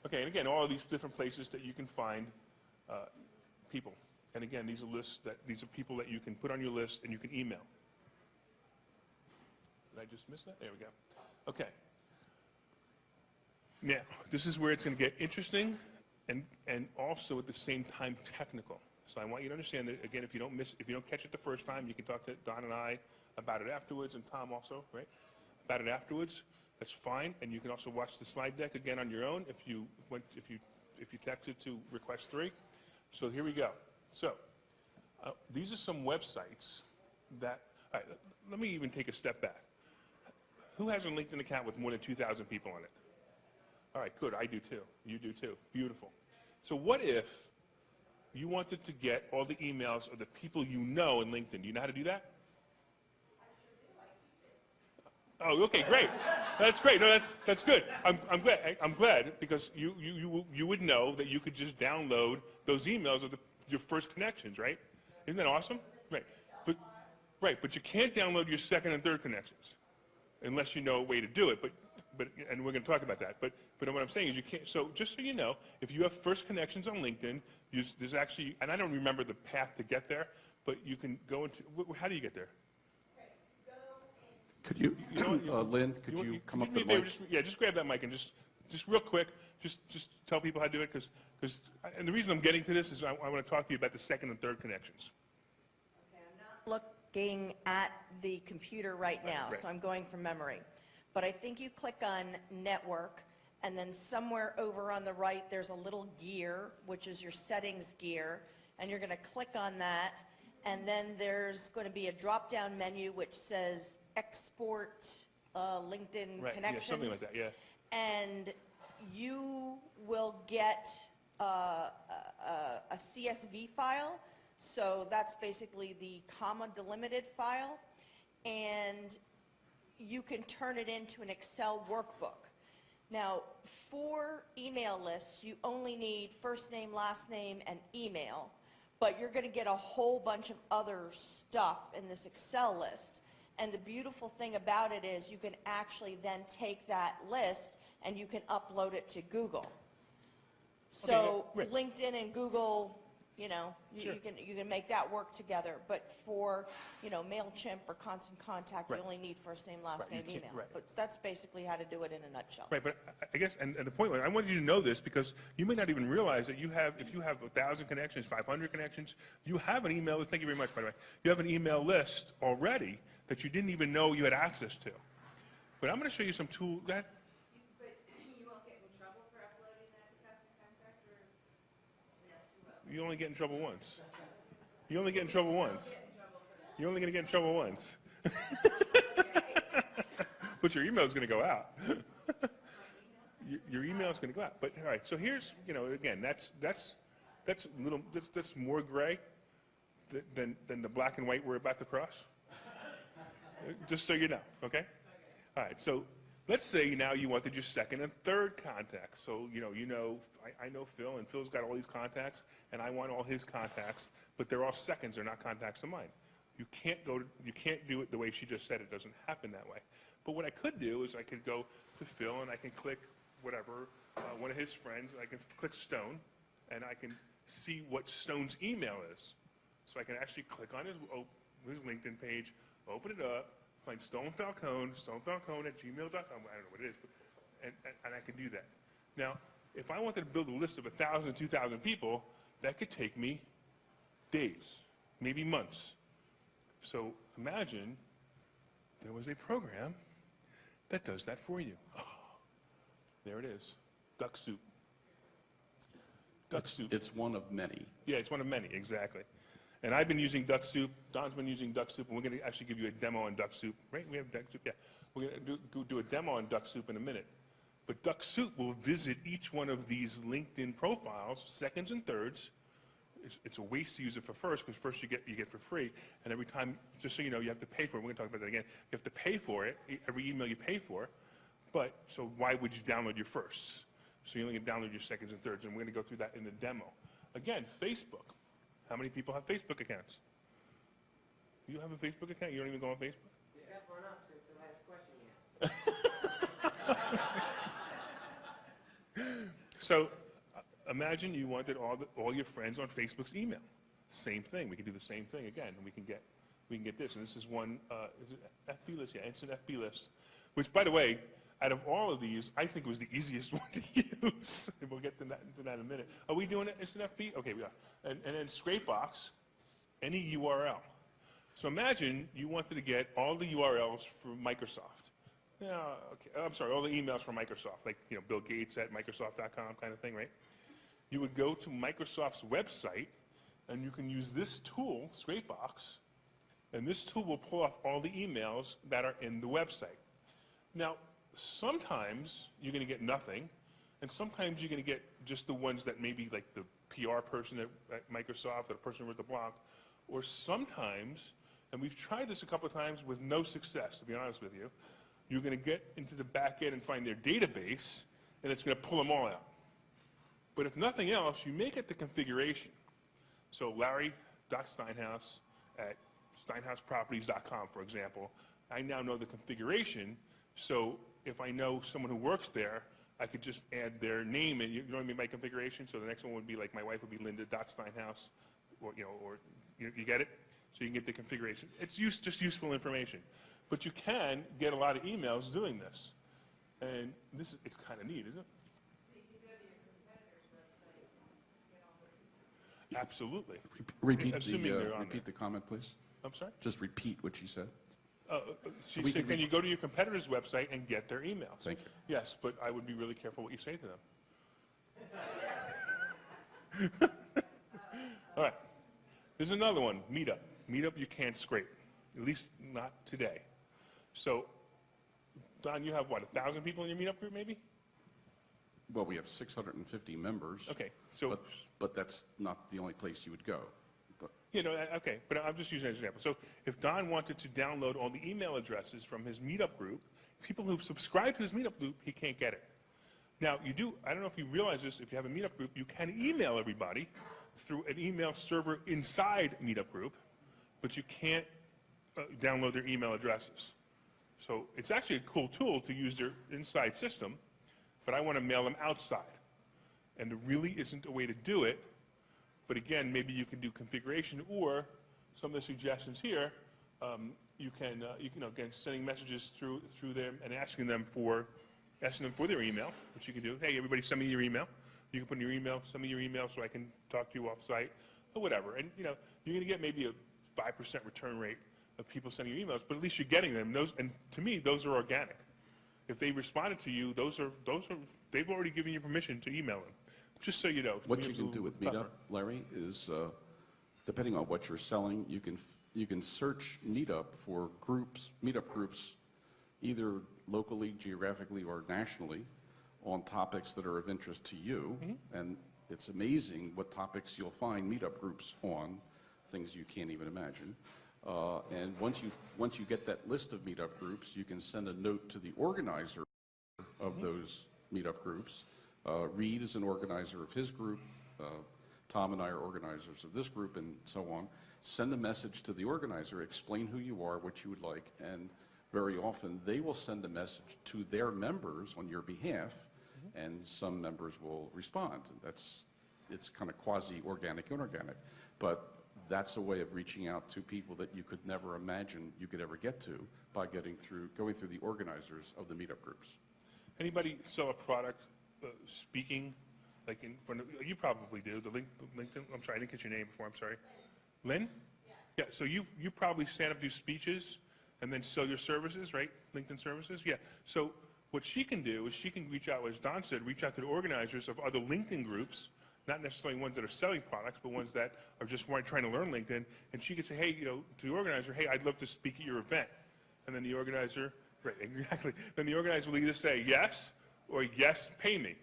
Speaker 2: Okay, and again, all of these different places that you can find people. And again, these are people that you can put on your list and you can email. Did I just miss that? There we go. Okay. Now, this is where it's going to get interesting and also at the same time technical. So I want you to understand that, again, if you don't catch it the first time, you can talk to Don and I about it afterwards, and Tom also, right? About it afterwards. That's fine, and you can also watch the slide deck again on your own if you text it to request 3. So here we go. So these are some websites that. All right, let me even take a step back. Who has a LinkedIn account with more than 2,000 people on it? All right, good. I do too. You do too. Beautiful. So what if you wanted to get all the emails of the people you know in LinkedIn? Do you know how to do that? Oh, okay, great. That's great. No, that's good. I'm glad. I'm glad because you would know that you could just download those emails of your first connections, right? Isn't that awesome? Right. But you can't download your second and third connections unless you know a way to do it. But and we're going to talk about that. But what I'm saying is you can't. So just so you know, if you have first connections on LinkedIn, there's actually, and I don't remember the path to get there, but you can go into. How do you get there?
Speaker 1: Could you, Lynn, could you come up to the mic?
Speaker 2: Just grab that mic and just real quick, just tell people how to do it, because and the reason I'm getting to this is I want to talk to you about the second and third connections.
Speaker 5: Okay, I'm not looking at the computer right now,
Speaker 2: Right.
Speaker 5: so I'm going from memory. But I think you click on network, and then somewhere over on the right, there's a little gear, which is your settings gear, and you're going to click on that, and then there's going to be a drop-down menu which says export LinkedIn
Speaker 2: Right.
Speaker 5: connections.
Speaker 2: Yeah, something like that. Yeah.
Speaker 5: And you will get a CSV file. So that's basically the comma delimited file. And you can turn it into an Excel workbook. Now, for email lists, you only need first name, last name, and email. But you're going to get a whole bunch of other stuff in this Excel list. And the beautiful thing about it is you can actually then take that list and you can upload it to Google. So
Speaker 2: Okay, yeah, right.
Speaker 5: LinkedIn and Google,
Speaker 2: Sure.
Speaker 5: you can make that work together. But for, MailChimp or Constant Contact,
Speaker 2: Right.
Speaker 5: you only need first name, last
Speaker 2: Right, you
Speaker 5: name,
Speaker 2: can't-
Speaker 5: email.
Speaker 2: right.
Speaker 5: But that's basically how to do it in a nutshell.
Speaker 2: Right, but I guess, and the point was, I wanted you to know this because you may not even realize that if you have 1,000 connections, 500 connections, you have an email list. Thank you very much, by the way. You have an email list already that you didn't even know you had access to. But I'm going to show you some tools. Go ahead.
Speaker 4: But you won't get in trouble for uploading that to Constant Contact, or yes, you will.
Speaker 2: You only get in trouble once. You only get in trouble once. You're only going to get in trouble once. But your email is going to go out. Your email is going to go out. But all right, so here's, again, that's more gray than the black and white we're about to cross. Just so you know, okay? All right, so let's say now you wanted your second and third contacts. So, I know Phil, and Phil's got all these contacts, and I want all his contacts, but they're all seconds, they're not contacts of mine. You can't do it the way she just said. It doesn't happen that way. But what I could do is I could go to Phil, and I can click whatever, one of his friends, I can click Stone, and I can see what Stone's email is. So I can actually click on his LinkedIn page, open it up, find Stone Falcone at gmail.com. I don't know what it is, but, and I can do that. Now, if I wanted to build a list of 1,000, 2,000 people, that could take me days, maybe months. So imagine there was a program that does that for you. There it is, Dux-Soup. Dux-Soup.
Speaker 1: It's one of many.
Speaker 2: Yeah, it's one of many, exactly. And I've been using Dux-Soup, Don's been using Dux-Soup, and we're going to actually give you a demo on Dux-Soup, right? We have Dux-Soup, yeah. We're going to do a demo on Dux-Soup in a minute. But Dux-Soup will visit each one of these LinkedIn profiles, seconds and thirds. It's a waste to use it for first, because first you get for free, and every time, just so you know, you have to pay for it. We're going to talk about that again. You have to pay for it, every email you pay for. But, so why would you download your firsts? So you only can download your seconds and thirds, and we're going to go through that in the demo. Again, Facebook. How many people have Facebook accounts? You have a Facebook account? You don't even go on Facebook?
Speaker 3: Is that one up since the last question yet?
Speaker 2: So imagine you wanted all your friends on Facebook's email. Same thing. We can do the same thing again, and we can get this. And this is one, is it FB list? Yeah, instant FB list. Which, by the way, out of all of these, I think was the easiest one to use. And we'll get to that in a minute. Are we doing it instant FB? Okay, we are. And then Scrapebox, any URL. So imagine you wanted to get all the URLs from Microsoft. Yeah, okay. I'm sorry, all the emails from Microsoft, like Bill Gates at Microsoft.com kind of thing, right? You would go to Microsoft's website, and you can use this tool, Scrapebox, and this tool will pull off all the emails that are in the website. Now, sometimes you're going to get nothing, and sometimes you're going to get just the ones that maybe like the PR person at Microsoft, or the person who wrote the blog, or sometimes, and we've tried this a couple of times with no success, to be honest with you, you're going to get into the back end and find their database, and it's going to pull them all out. But if nothing else, you make it the configuration. So Larry.Steinhouse at steinhouseproperties.com, for example, I now know the configuration, so if I know someone who works there, I could just add their name, and you know what I mean by configuration. So the next one would be like my wife would be Linda.Steinhouse, or you get it. So you can get the configuration. It's just useful information, but you can get a lot of emails doing this, and it's kind of neat, isn't it? Absolutely.
Speaker 1: Repeat
Speaker 2: Assuming they're on
Speaker 1: repeat the comment, please.
Speaker 2: I'm sorry.
Speaker 1: Just repeat what she said.
Speaker 2: She said, can you go to your competitor's website and get their emails?
Speaker 1: Thank you.
Speaker 2: Yes, but I would be really careful what you say to them. All right. There's another one, Meetup. Meetup you can't scrape, at least not today. So, Don, you have what, 1,000 people in your Meetup group maybe?
Speaker 1: Well, we have 650 members.
Speaker 2: Okay, so.
Speaker 1: But that's not the only place you would go. But
Speaker 2: Okay, but I'm just using an example. So if Don wanted to download all the email addresses from his Meetup group, people who've subscribed to his Meetup group, he can't get it. Now, I don't know if you realize this, if you have a Meetup group, you can email everybody through an email server inside Meetup group, but you can't download their email addresses. So it's actually a cool tool to use their inside system, but I want to mail them outside. And there really isn't a way to do it. But again, maybe you can do configuration, or some of the suggestions here, you can again, sending messages through them and asking them for their email, which you can do. Hey, everybody, send me your email. You can put in your email, send me your email so I can talk to you off site, or whatever. And you're going to get maybe a 5% return rate of people sending you emails, but at least you're getting them. And to me, those are organic. If they responded to you, they've already given you permission to email them. Just so you know.
Speaker 1: what you can do with Meetup, Larry, is depending on what you're selling, you can search Meetup for Meetup groups, either locally, geographically, or nationally, on topics that are of interest to you. Mm-hmm. And it's amazing what topics you'll find Meetup groups on, things you can't even imagine. And once you get that list of Meetup groups, you can send a note to the organizer of mm-hmm. those Meetup groups. Reed is an organizer of his group. Tom and I are organizers of this group, and so on. Send a message to the organizer, explain who you are, what you would like, and very often they will send a message to their members on your behalf, mm-hmm. and some members will respond. It's kind of quasi-organic, inorganic, but that's a way of reaching out to people that you could never imagine you could ever get to by going through the organizers of the Meetup groups.
Speaker 2: Anybody sell a product speaking, like in front of, you probably do, the LinkedIn, I'm sorry, I didn't get your name before, I'm sorry. Lynn? Yeah, so you probably stand up, do speeches, and then sell your services, right? LinkedIn services, yeah. So what she can do is she can reach out, as Don said, reach out to the organizers of other LinkedIn groups, not necessarily ones that are selling products, but ones that are just trying to learn LinkedIn, and she could say, hey, to the organizer, hey, I'd love to speak at your event. And then the organizer, right, exactly. Then the organizer will either say yes, or yes, pay me,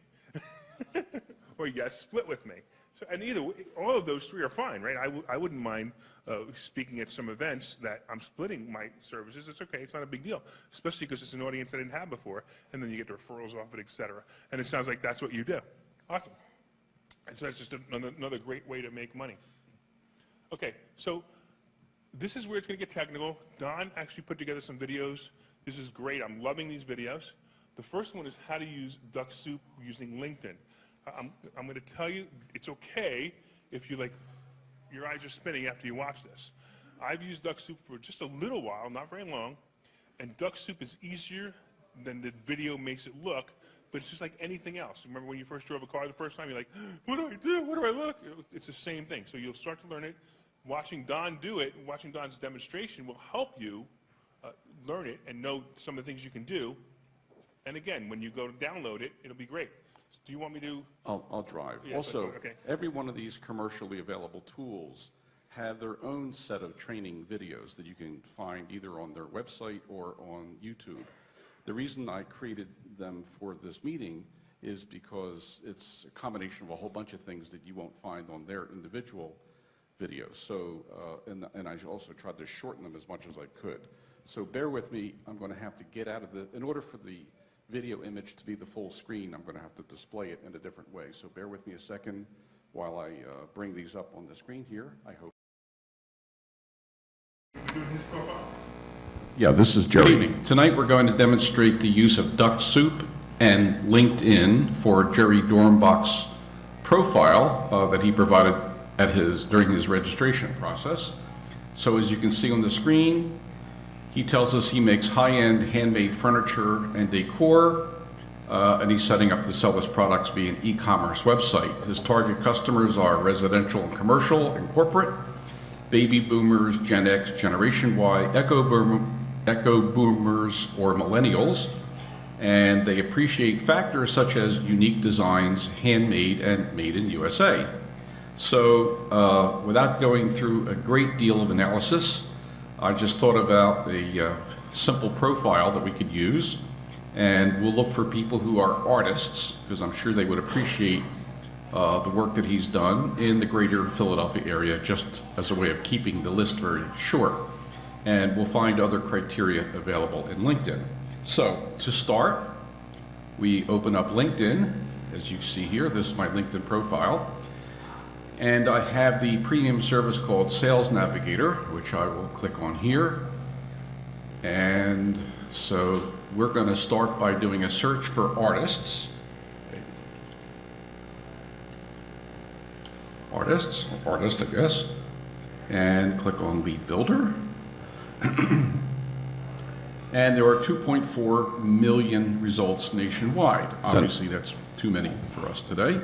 Speaker 2: or yes, split with me. So, and either all of those three are fine, right? I wouldn't mind speaking at some events that I'm splitting my services. It's okay. It's not a big deal, especially because it's an audience I didn't have before, and then you get the referrals off it, et cetera. And it sounds like that's what you do. Awesome. And so that's just another great way to make money. Okay, so this is where it's going to get technical. Don actually put together some videos. This is great. I'm loving these videos. The first one is how to use Dux-Soup using LinkedIn. I'm going to tell you, it's okay if you your eyes are spinning after you watch this. I've used Dux-Soup for just a little while, not very long, and Dux-Soup is easier than the video makes it look, but it's just like anything else. Remember when you first drove a car the first time, you're like, what do I do? What do I look? It's the same thing. So you'll start to learn it. Watching Don do it, watching Don's demonstration will help you learn it and know some of the things you can do. And again, when you go to download it, it'll be great. Do you want me to?
Speaker 1: I'll drive.
Speaker 2: Yeah,
Speaker 1: also,
Speaker 2: okay.
Speaker 1: every one of these commercially available tools have their own set of training videos that you can find either on their website or on YouTube. The reason I created them for this meeting is because it's a combination of a whole bunch of things that you won't find on their individual videos. So, and I also tried to shorten them as much as I could. So bear with me. I'm going to have to get out of in order for the video image to be the full screen, I'm going to have to display it in a different way. So bear with me a second while I bring these up on the screen here, I hope. Yeah, this is Jerry. Good evening. Tonight we're going to demonstrate the use of Dux-Soup and LinkedIn for Jerry Dornbach's profile that he provided during his registration process. So as you can see on the screen, he tells us he makes high-end handmade furniture and decor, and he's setting up to sell his products via an e-commerce website. His target customers are residential and commercial and corporate, baby boomers, Gen X, Generation Y, echo boomers, or millennials, and they appreciate factors such as unique designs, handmade, and made in USA. So without going through a great deal of analysis, I just thought about a simple profile that we could use, and we'll look for people who are artists, because I'm sure they would appreciate the work that he's done in the greater Philadelphia area, just as a way of keeping the list very short. And we'll find other criteria available in LinkedIn. So to start, we open up LinkedIn. As you see here, this is my LinkedIn profile. And I have the premium service called Sales Navigator, which I will click on here. And so we're going to start by doing a search for artists. Artist, I guess. And click on Lead Builder. And there are 2.4 million results nationwide. Obviously, that's too many for us today.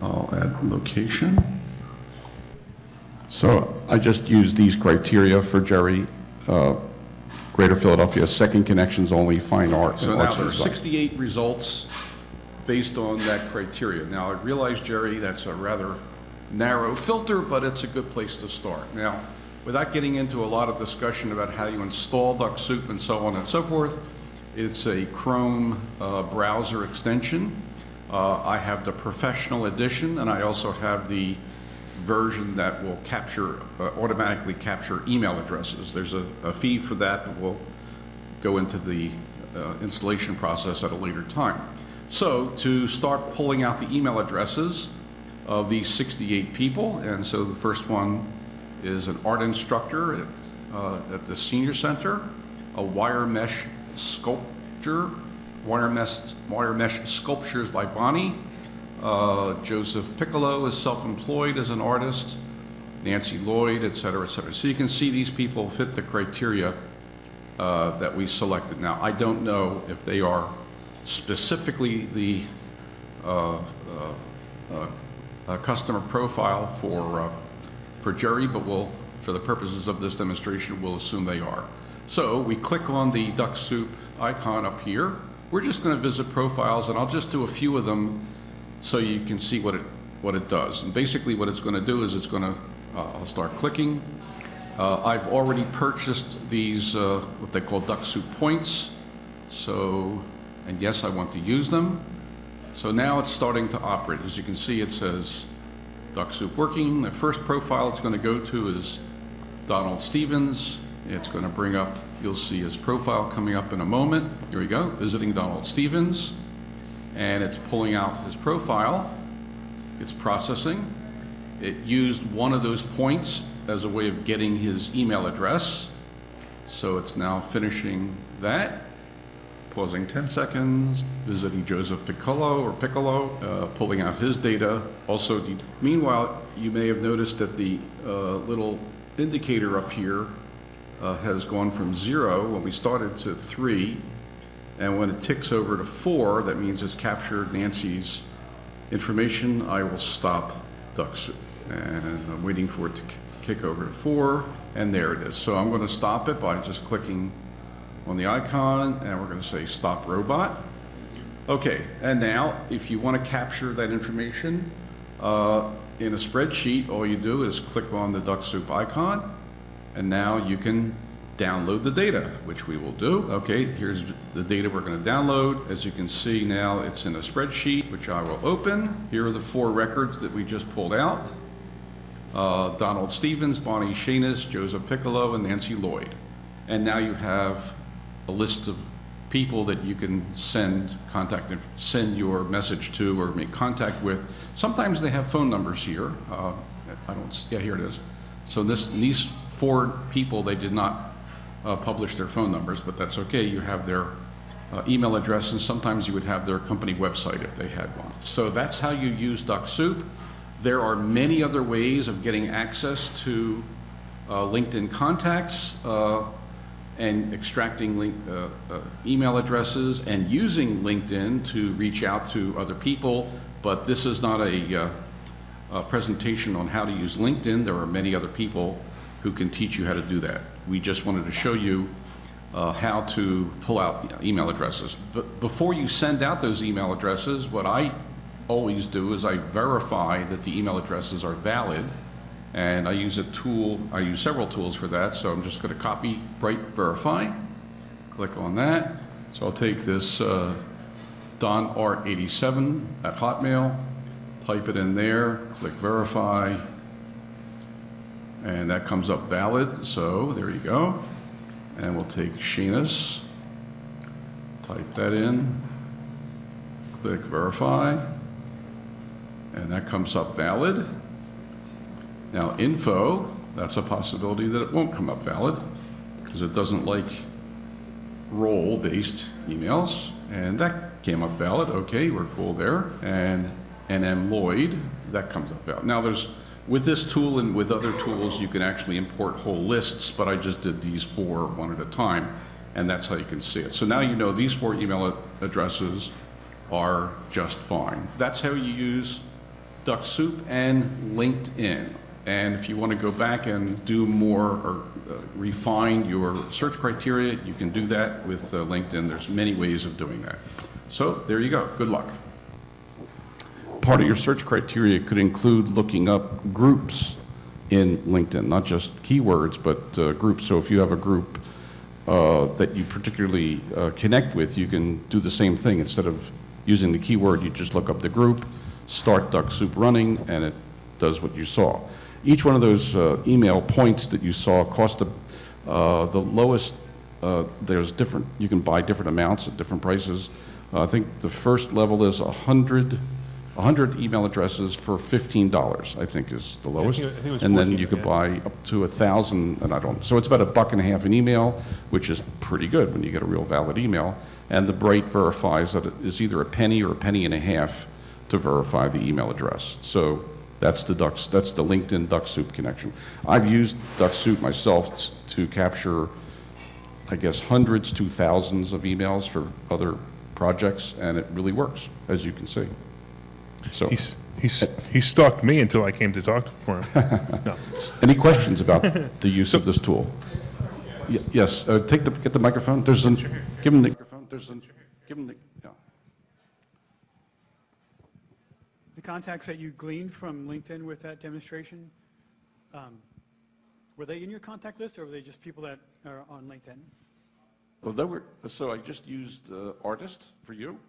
Speaker 1: I'll add location. So I just used these criteria for Jerry. Greater Philadelphia, second connections only, fine art. So now there are 68 results based on that criteria. Now I realize, Jerry, that's a rather narrow filter, but it's a good place to start. Now, without getting into a lot of discussion about how you install Dux-Soup and so on and so forth, it's a Chrome browser extension. I have the professional edition, and I also have the version that will automatically capture email addresses. There's a fee for that, but we'll go into the installation process at a later time. So to start pulling out the email addresses of these 68 people, and so the first one is an art instructor at the Senior Center, a wire mesh sculpture, wire mesh sculptures by Bonnie. Joseph Piccolo is self-employed as an artist, Nancy Lloyd, et cetera, et cetera. So you can see these people fit the criteria that we selected. Now, I don't know if they are specifically the customer profile for Jerry, but for the purposes of this demonstration, we'll assume they are. So we click on the Dux-Soup icon up here. We're just going to visit profiles, and I'll just do a few of them so you can see what it does. And basically what it's going to do is it's going to, I'll start clicking. I've already purchased these, what they call Dux-Soup points. So, and yes, I want to use them. So now it's starting to operate. As you can see, it says Dux-Soup working. The first profile it's going to go to is Donald Stevens. It's going to bring up, you'll see his profile coming up in a moment. Here we go, visiting Donald Stevens. And it's pulling out his profile. It's processing. It used one of those points as a way of getting his email address. So it's now finishing that. Pausing 10 seconds, visiting Joseph Piccolo, pulling out his data. Also, meanwhile, you may have noticed that the little indicator up here has gone from 0 when we started to 3, and when it ticks over to 4, that means it's captured Nancy's information. I will stop Dux-Soup, and I'm waiting for it to kick over to 4, and there it is. So I'm going to stop it by just clicking on the icon, and we're going to say stop robot. Okay, and now if you want to capture that information in a spreadsheet, all you do is click on the Dux-Soup icon, and now you can download the data, which we will do. Okay, here's the data we're going to download. As you can see now, it's in a spreadsheet, which I will open. Here are the 4 records that we just pulled out. Donald Stevens, Bonnie Shanis, Joseph Piccolo, and Nancy Lloyd. And now you have a list of people that you can send your message to or make contact with. Sometimes they have phone numbers here. Here it is. So these 4 people, they did not publish their phone numbers, but that's okay. You have their email address, and sometimes you would have their company website if they had one. So that's how you use Dux-Soup. There are many other ways of getting access to LinkedIn contacts and extracting email addresses and using LinkedIn to reach out to other people, but this is not a presentation on how to use LinkedIn. There are many other people who can teach you how to do that. We just wanted to show you how to pull out email addresses. But before you send out those email addresses, what I always do is I verify that the email addresses are valid, and I use several tools for that. So I'm just going to copy Bright Verify, click on that. So I'll take this DonArt87 at Hotmail, type it in there, click Verify, and that comes up valid. So there you go. And we'll take Shanis, type that in, click Verify, and that comes up valid. Now info, that's a possibility that it won't come up valid because it doesn't like role-based emails, and that came up valid. Okay, we're cool there. And NM Lloyd, that comes up valid. Now with this tool and with other tools, you can actually import whole lists, but I just did these 4 one at a time, and that's how you can see it. So now you know these 4 email addresses are just fine. That's how you use Dux-Soup and LinkedIn. And if you want to go back and do more or refine your search criteria, you can do that with LinkedIn. There's many ways of doing that. So there you go. Good luck. Part of your search criteria could include looking up groups in LinkedIn, not just keywords, but groups. So if you have a group that you particularly connect with, you can do the same thing. Instead of using the keyword, you just look up the group, start Dux-Soup running, and it does what you saw. Each one of those email points that you saw cost the lowest. There's different. You can buy different amounts at different prices. I think the first level is 100 email addresses for $15. I think is the lowest.
Speaker 2: I think it was
Speaker 1: and then
Speaker 2: 14,
Speaker 1: you could
Speaker 2: yeah.
Speaker 1: buy up to 1,000, and I don't. So it's about $1.50 an email, which is pretty good when you get a real valid email. And the Bright verifies that it is either a penny or a penny and a half to verify the email address. So that's the LinkedIn Dux-Soup connection. I've used Dux-Soup myself to capture, I guess, hundreds to thousands of emails for other projects, and it really works, as you can see. So
Speaker 2: He stalked me until I came to talk for him. No.
Speaker 1: Any questions about the use of this tool? Yes, get the microphone. There's an, give him the microphone. Give him the, yeah.
Speaker 6: The contacts that you gleaned from LinkedIn with that demonstration, were they in your contact list, or were they just people that are on LinkedIn?
Speaker 1: Well, so I just used artist for you,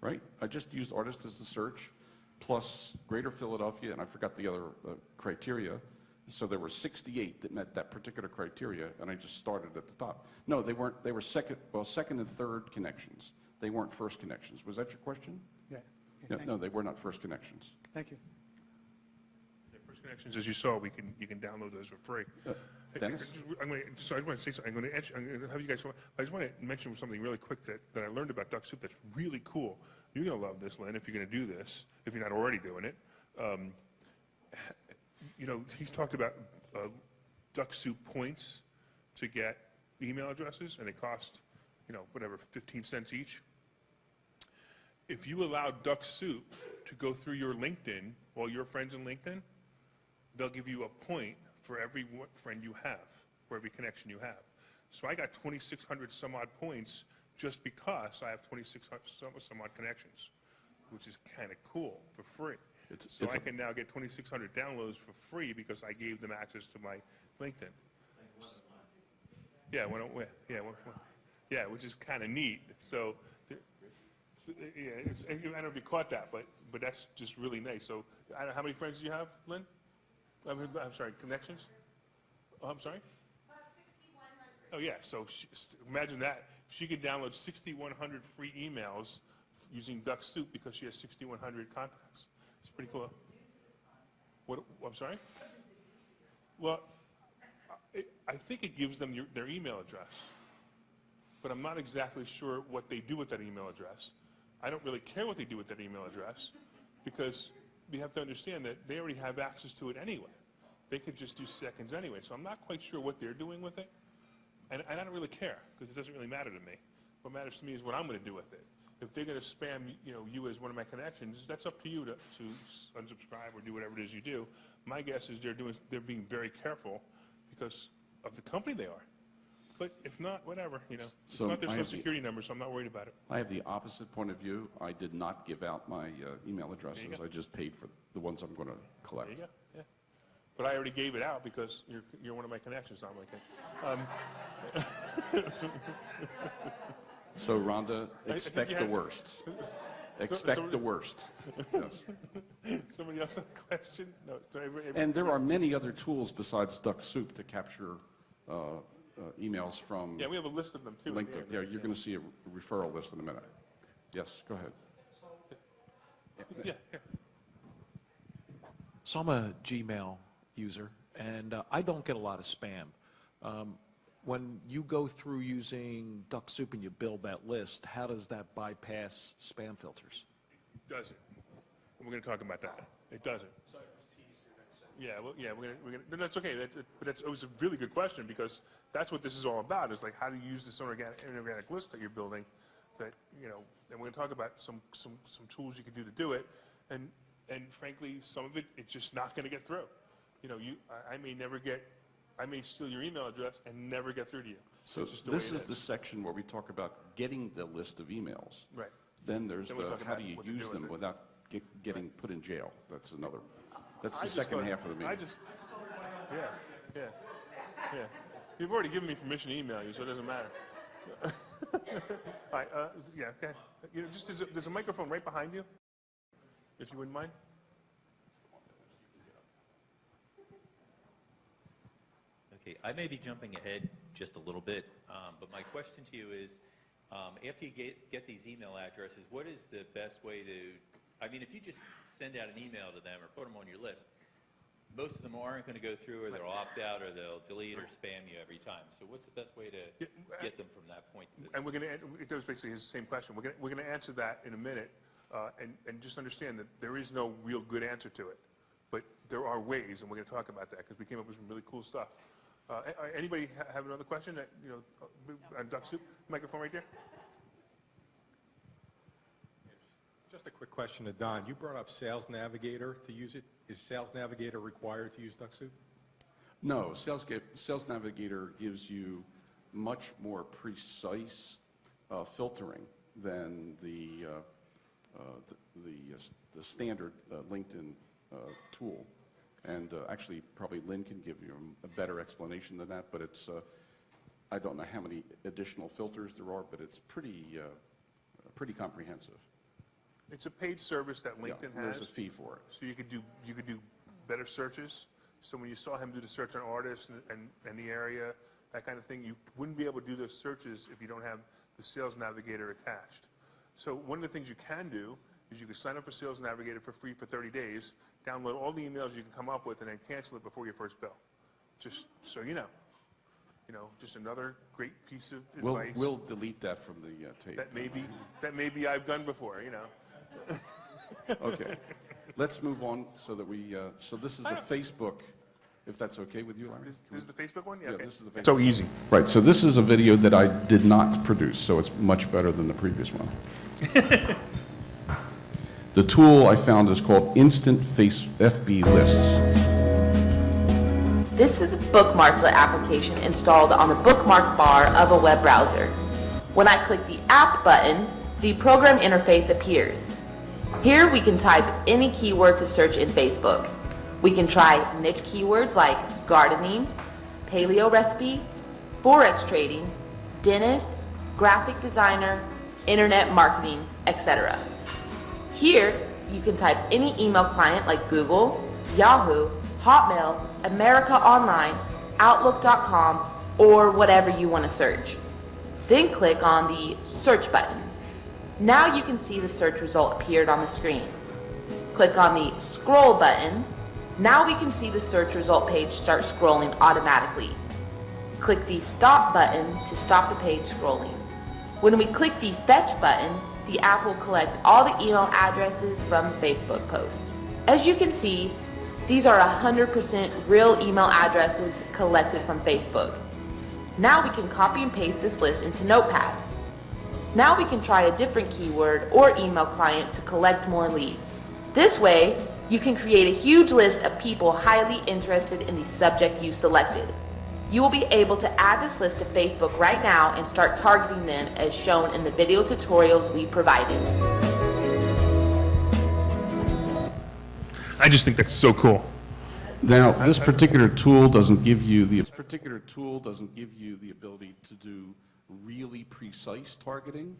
Speaker 1: right? I just used artist as the search, plus Greater Philadelphia, and I forgot the other criteria. So there were 68 that met that particular criteria, and I just started at the top. No, they weren't. They were second and third connections. They weren't first connections. Was that your question?
Speaker 6: Yeah.
Speaker 1: Yeah,
Speaker 6: Okay,
Speaker 1: no, they were not first connections.
Speaker 6: thank you.
Speaker 2: First Connections, as you saw, you can download those for free.
Speaker 1: Dennis?
Speaker 2: I want to say something. I'm going to have you guys. I just want to mention something really quick that I learned about Dux-Soup that's really cool. You're going to love this, Lynn, if you're going to do this, if you're not already doing it. You know, he's talked about Dux-Soup points to get email addresses, and they cost, you know, whatever, 15 cents each. If you allow Dux-Soup to go through your LinkedIn, all your friends in LinkedIn, they'll give you a point for every friend you have, for every connection you have. So I got 2,600 some odd points just because I have 2,600 some odd connections, which is kind of cool for free. So I can now get 2,600 downloads for free because I gave them access to my LinkedIn. Yeah, which is kind of neat. So, yeah, I don't know if you caught that, but that's just really nice. So, I don't know, how many friends do you have, Lynn? I'm sorry, connections? Oh, I'm sorry?
Speaker 4: 6,100.
Speaker 2: Oh, yeah, so imagine that. She could download 6,100 free emails using Dux-Soup because she has 6,100 contacts. It's pretty cool. What, I'm sorry? Well, I think it gives them their email address, but I'm not exactly sure what they do with that email address. I don't really care what they do with that email address because we have to understand that they already have access to it anyway. They could just do seconds anyway, so I'm not quite sure what they're doing with it. And I don't really care because it doesn't really matter to me. What matters to me is what I'm going to do with it. If they're going to spam, you as one of my connections, that's up to you to unsubscribe or do whatever it is you do. My guess is they're being very careful because of the company they are. But if not, whatever, It's
Speaker 1: So
Speaker 2: not their
Speaker 1: I
Speaker 2: social
Speaker 1: have
Speaker 2: security number, so I'm not worried about it.
Speaker 1: I have the opposite point of view. I did not give out my email addresses.
Speaker 2: go.
Speaker 1: I just paid for the ones I'm going to collect.
Speaker 2: There you go, yeah. But I already gave it out because you're one of my connections, not like that.
Speaker 1: So, Rhonda,
Speaker 2: think
Speaker 1: expect
Speaker 2: you
Speaker 1: the
Speaker 2: had-
Speaker 1: worst. Expect the worst. Yes.
Speaker 2: Somebody else have a question? No, sorry,
Speaker 1: And there are many other tools besides Dux-Soup to capture emails from
Speaker 2: yeah, we have a list of them too.
Speaker 1: LinkedIn. Yeah, you're going to see a referral list in a minute. Yes, go ahead.
Speaker 2: Yeah.
Speaker 7: So I'm a Gmail user, and I don't get a lot of spam. When you go through using Dux-Soup and you build that list, how does that bypass spam filters?
Speaker 2: It doesn't. We're going to talk about that. It doesn't. Yeah, well, yeah, we're gonna. No, that's okay. It was a really good question because that's what this is all about. Is like how to use this inorganic list that you're building. That and we're going to talk about some tools you can do to do it, and frankly, some of it's just not going to get through. I may steal your email address and never get through to you.
Speaker 1: So
Speaker 2: It's just the
Speaker 1: this
Speaker 2: way it
Speaker 1: is the section where we talk about getting the list of emails.
Speaker 2: Right.
Speaker 1: Then there's
Speaker 2: Then we
Speaker 1: the
Speaker 2: talk
Speaker 1: how
Speaker 2: about
Speaker 1: do you
Speaker 2: what to
Speaker 1: use
Speaker 2: do with
Speaker 1: them
Speaker 2: it.
Speaker 1: without getting put in jail. That's another. That's
Speaker 2: I
Speaker 1: the
Speaker 2: just
Speaker 1: second
Speaker 2: thought-
Speaker 1: half of the meeting.
Speaker 2: Yeah. You've already given me permission to email you, so it doesn't matter. All right, yeah, okay. There's a microphone right behind you, if you wouldn't mind.
Speaker 8: Okay, I may be jumping ahead just a little bit, but my question to you is, after you get these email addresses, what is the best way to, if you just send out an email to them or put them on your list, most of them aren't going to go through, or they'll opt out, or they'll delete or spam you every time. So what's the best way to get them from that point?
Speaker 2: And we're going to, it was basically his same question. We're going to answer that in a minute, and just understand that there is no real good answer to it. But there are ways, and we're going to talk about that because we came up with some really cool stuff. Anybody have another question on Dux-Soup? Microphone right there.
Speaker 9: Just a quick question to Don. You brought up Sales Navigator to use it. Is Sales Navigator required to use Dux-Soup?
Speaker 1: No, Sales Navigator gives you much more precise filtering than the standard LinkedIn tool. And actually, probably Lynn can give you a better explanation than that, but it's, I don't know how many additional filters there are, but it's pretty comprehensive.
Speaker 2: It's a paid service that
Speaker 1: Yeah,
Speaker 2: LinkedIn
Speaker 1: there's
Speaker 2: has.
Speaker 1: a fee for it.
Speaker 2: So you could do better searches. So when you saw him do the search on artists and the area, that kind of thing, you wouldn't be able to do those searches if you don't have the Sales Navigator attached. So one of the things you can do is you can sign up for Sales Navigator for free for 30 days, download all the emails you can come up with, and then cancel it before your first bill. Just so you know. You know, just another great piece of advice
Speaker 1: We'll delete that from the tape.
Speaker 2: that maybe I've done before, you know.
Speaker 1: Okay, let's move on so that we, so this is the Facebook, if that's okay with you, Larry?
Speaker 2: This is the Facebook one?
Speaker 1: Yeah,
Speaker 2: okay.
Speaker 1: this is the Facebook.
Speaker 2: So easy.
Speaker 1: Right, so this is a video that I did not produce, so it's much better than the previous one. The tool I found is called Instant FB Lists.
Speaker 10: This is a bookmarklet application installed on the bookmark bar of a web browser. When I click the App button, the program interface appears. Here we can type any keyword to search in Facebook. We can try niche keywords like gardening, paleo recipe, forex trading, dentist, graphic designer, internet marketing, etc. Here you can type any email client like Google, Yahoo, Hotmail, America Online, Outlook.com, or whatever you want to search. Then click on the search button. Now you can see the search result appeared on the screen. Click on the scroll button. Now we can see the search result page start scrolling automatically. Click the stop button to stop the page scrolling. When we click the fetch button, the app will collect all the email addresses from the Facebook post. As you can see, these are 100% real email addresses collected from Facebook. Now we can copy and paste this list into Notepad. Now we can try a different keyword or email client to collect more leads. This way, you can create a huge list of people highly interested in the subject you selected. You will be able to add this list to Facebook right now and start targeting them as shown in the video tutorials we provided.
Speaker 2: I just think that's so cool.
Speaker 1: Now, this particular tool doesn't give you the ability to do really precise targeting.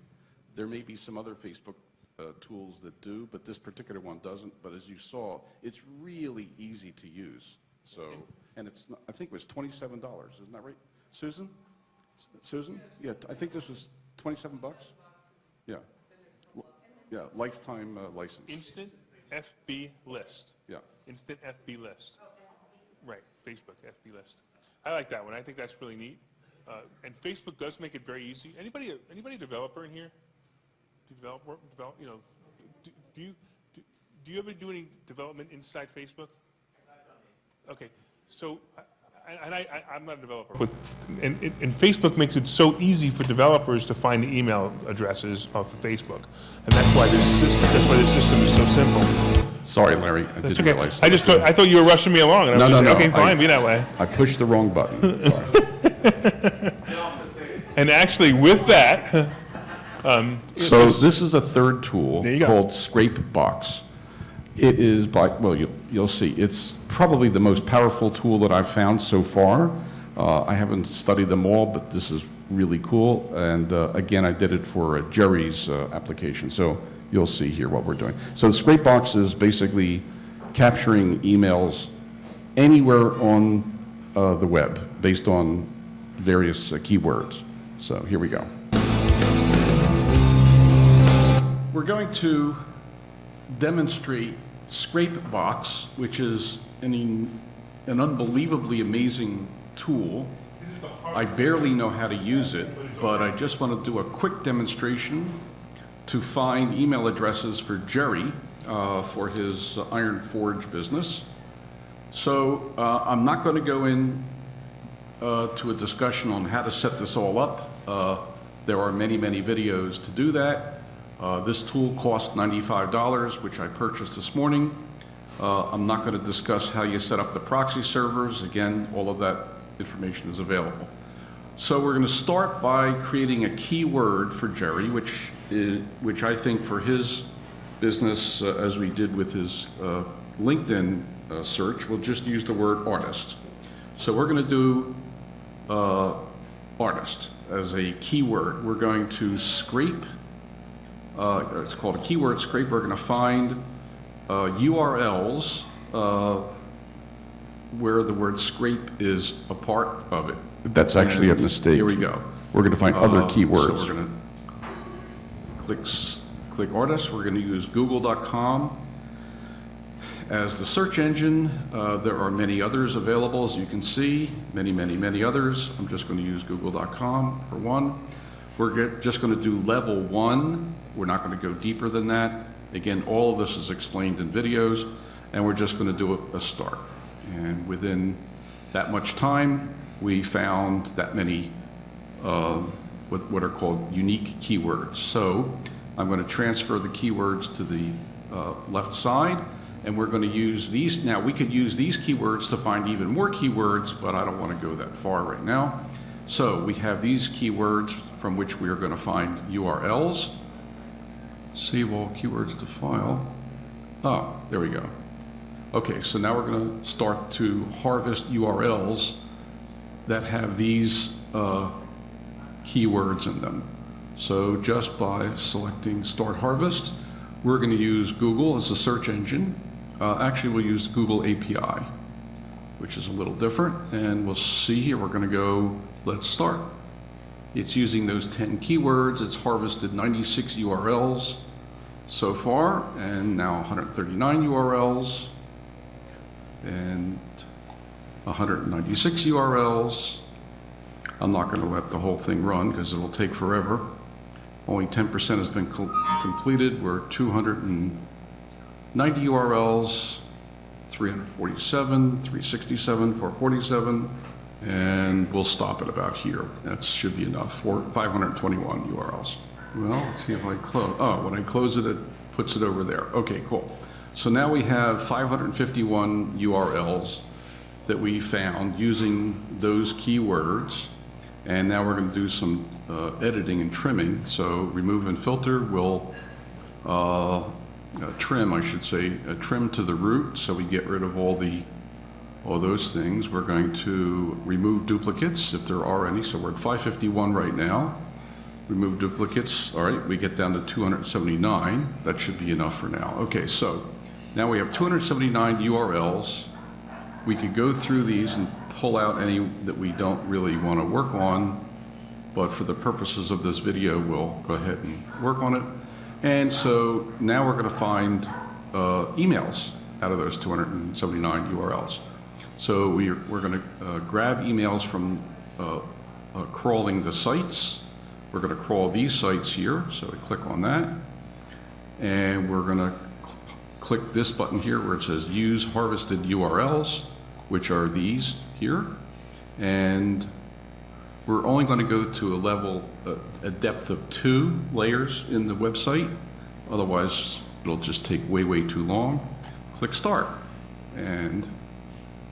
Speaker 1: There may be some other Facebook tools that do, but this particular one doesn't. But as you saw, it's really easy to use. So, and it's not, I think it was $27, isn't that right, Susan? Susan? Yeah, I think this was 27 bucks. Yeah, yeah, lifetime license.
Speaker 2: Instant FB list.
Speaker 1: Yeah.
Speaker 2: Instant FB list. Right, Facebook FB list. I like that one. I think that's really neat. And Facebook does make it very easy. Anybody a developer in here? Develop, you know, do you ever do any development inside Facebook? Okay, so, I'm not a developer. But, and Facebook makes it so easy for developers to find the email addresses off of Facebook. And that's why this system is so simple.
Speaker 1: Sorry, Larry, I
Speaker 2: That's
Speaker 1: didn't
Speaker 2: okay.
Speaker 1: realize.
Speaker 2: I thought you were rushing me along. And I was
Speaker 1: No,
Speaker 2: just,
Speaker 1: no,
Speaker 2: okay,
Speaker 1: no.
Speaker 2: fine, be that way.
Speaker 1: I pushed the wrong button. Sorry.
Speaker 2: And actually, with that,
Speaker 1: So this is a third tool
Speaker 2: There you go.
Speaker 1: called Scrapebox. It is well, you'll see. It's probably the most powerful tool that I've found so far. I haven't studied them all, but this is really cool. And again, I did it for Jerry's application. So you'll see here what we're doing. So the Scrapebox is basically capturing emails anywhere on the web based on various keywords. So here we go. We're going to demonstrate Scrapebox, which is an unbelievably amazing tool. I barely know how to use it, but I just want to do a quick demonstration to find email addresses for Jerry for his Iron Forge business. So I'm not going to go in to a discussion on how to set this all up. There are many, many videos to do that. This tool costs $95, which I purchased this morning. I'm not going to discuss how you set up the proxy servers. Again, all of that information is available. So we're going to start by creating a keyword for Jerry, which I think for his business, as we did with his LinkedIn search, we'll just use the word artist. So we're going to do artist as a keyword. We're going to scrape, it's called a keyword scrape. We're going to find URLs where the word scrape is a part of it.
Speaker 11: That's actually a mistake.
Speaker 1: Here we go.
Speaker 11: We're going to find other keywords.
Speaker 1: So we're going to click artist. We're going to use google.com as the search engine. There are many others available, as you can see, many others. I'm just going to use google.com for one. We're just going to do level 1. We're not going to go deeper than that. Again, all of this is explained in videos, and we're just going to do a start. And within that much time, we found that many what are called unique keywords. So I'm going to transfer the keywords to the left side, and we're going to use these. Now, we could use these keywords to find even more keywords, but I don't want to go that far right now. So we have these keywords from which we are going to find URLs. Save all keywords to file. Oh, there we go. Okay, so now we're going to start to harvest URLs that have these keywords in them. So just by selecting Start Harvest, we're going to use Google as a search engine. Actually, we'll use Google API, which is a little different. And we'll see here, we're going to go, let's start. It's using those 10 keywords. It's harvested 96 URLs so far, and now 139 URLs, and 196 URLs. I'm not going to let the whole thing run because it will take forever. Only 10% has been completed. We're 290 URLs, 347, 367, 447, and we'll stop at about here. That should be enough for 521 URLs. Well, let's see if I close. Oh, when I close it, it puts it over there. Okay, cool. So now we have 551 URLs that we found using those keywords. And now we're going to do some editing and trimming. So remove and filter will trim, I should say, trim to the root, so we get rid of all those things. We're going to remove duplicates if there are any. So we're at 551 right now. Remove duplicates. All right, we get down to 279. That should be enough for now. Okay, so now we have 279 URLs. We could go through these and pull out any that we don't really want to work on, but for the purposes of this video, we'll go ahead and work on it. And so now we're going to find emails out of those 279 URLs. So we're going to grab emails from crawling the sites. We're going to crawl these sites here, so we click on that. And we're going to click this button here where it says Use Harvested URLs, which are these here. And we're only going to go to a level, a depth of 2 layers in the website. Otherwise, it'll just take way too long. Click Start. And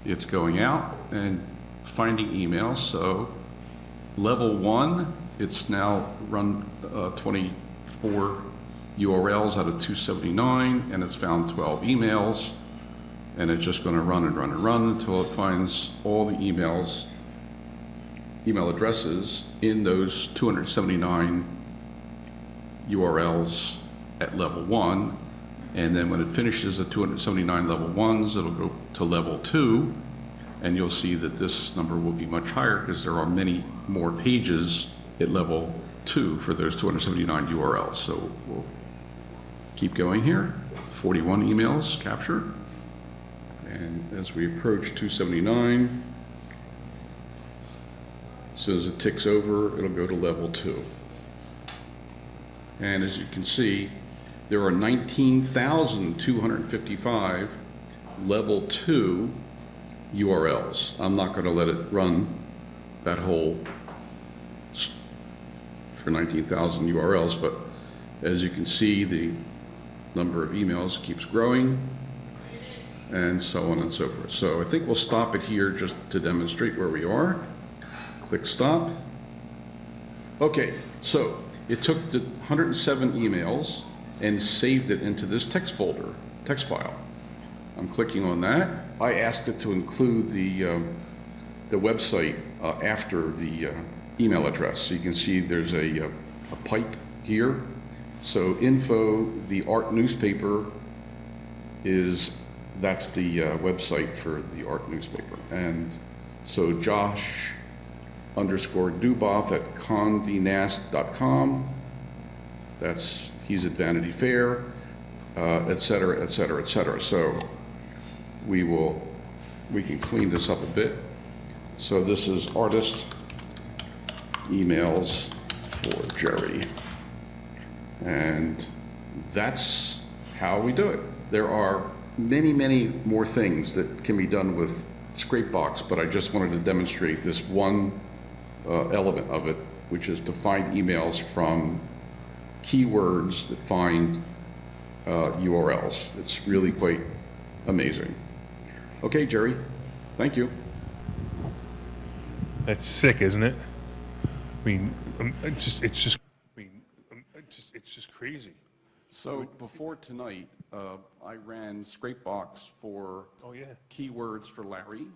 Speaker 1: it's going out and finding emails. So level 1, it's now run 24 URLs out of 279, and it's found 12 emails. And it's just going to run and run and run until it finds all the email addresses in those 279 URLs at level 1. And then when it finishes the 279 level 1s, it'll go to level 2. And you'll see that this number will be much higher because there are many more pages at level 2 for those 279 URLs. So we'll keep going here. 41 emails captured. And as we approach 279, as soon as it ticks over, it'll go to level 2. And as you can see, there are 19,255 level 2 URLs. I'm not going to let it run that whole for 19,000 URLs, but As you can see, the number of emails keeps growing, and so on and so forth. So I think we'll stop it here just to demonstrate where we are. Click stop. Okay, so it took the 107 emails and saved it into this text folder, text file. I'm clicking on that. I asked it to include the website after the email address. So you can see there's a pipe here. So info, the art newspaper that's the website for the art newspaper. And so Josh_Duboff@condenast.com. He's at Vanity Fair, et cetera, et cetera, et cetera. So we can clean this up a bit. So this is artist emails for Jerry. And that's how we do it. There are many, many more things that can be done with Scrapebox, but I just wanted to demonstrate this one element of it, which is to find emails from keywords that find URLs. It's really quite amazing. Okay, Jerry, thank you.
Speaker 2: That's sick, isn't it? I mean, it's just crazy.
Speaker 1: So before tonight, I ran Scrapebox for
Speaker 2: Oh yeah.
Speaker 1: keywords for Larry.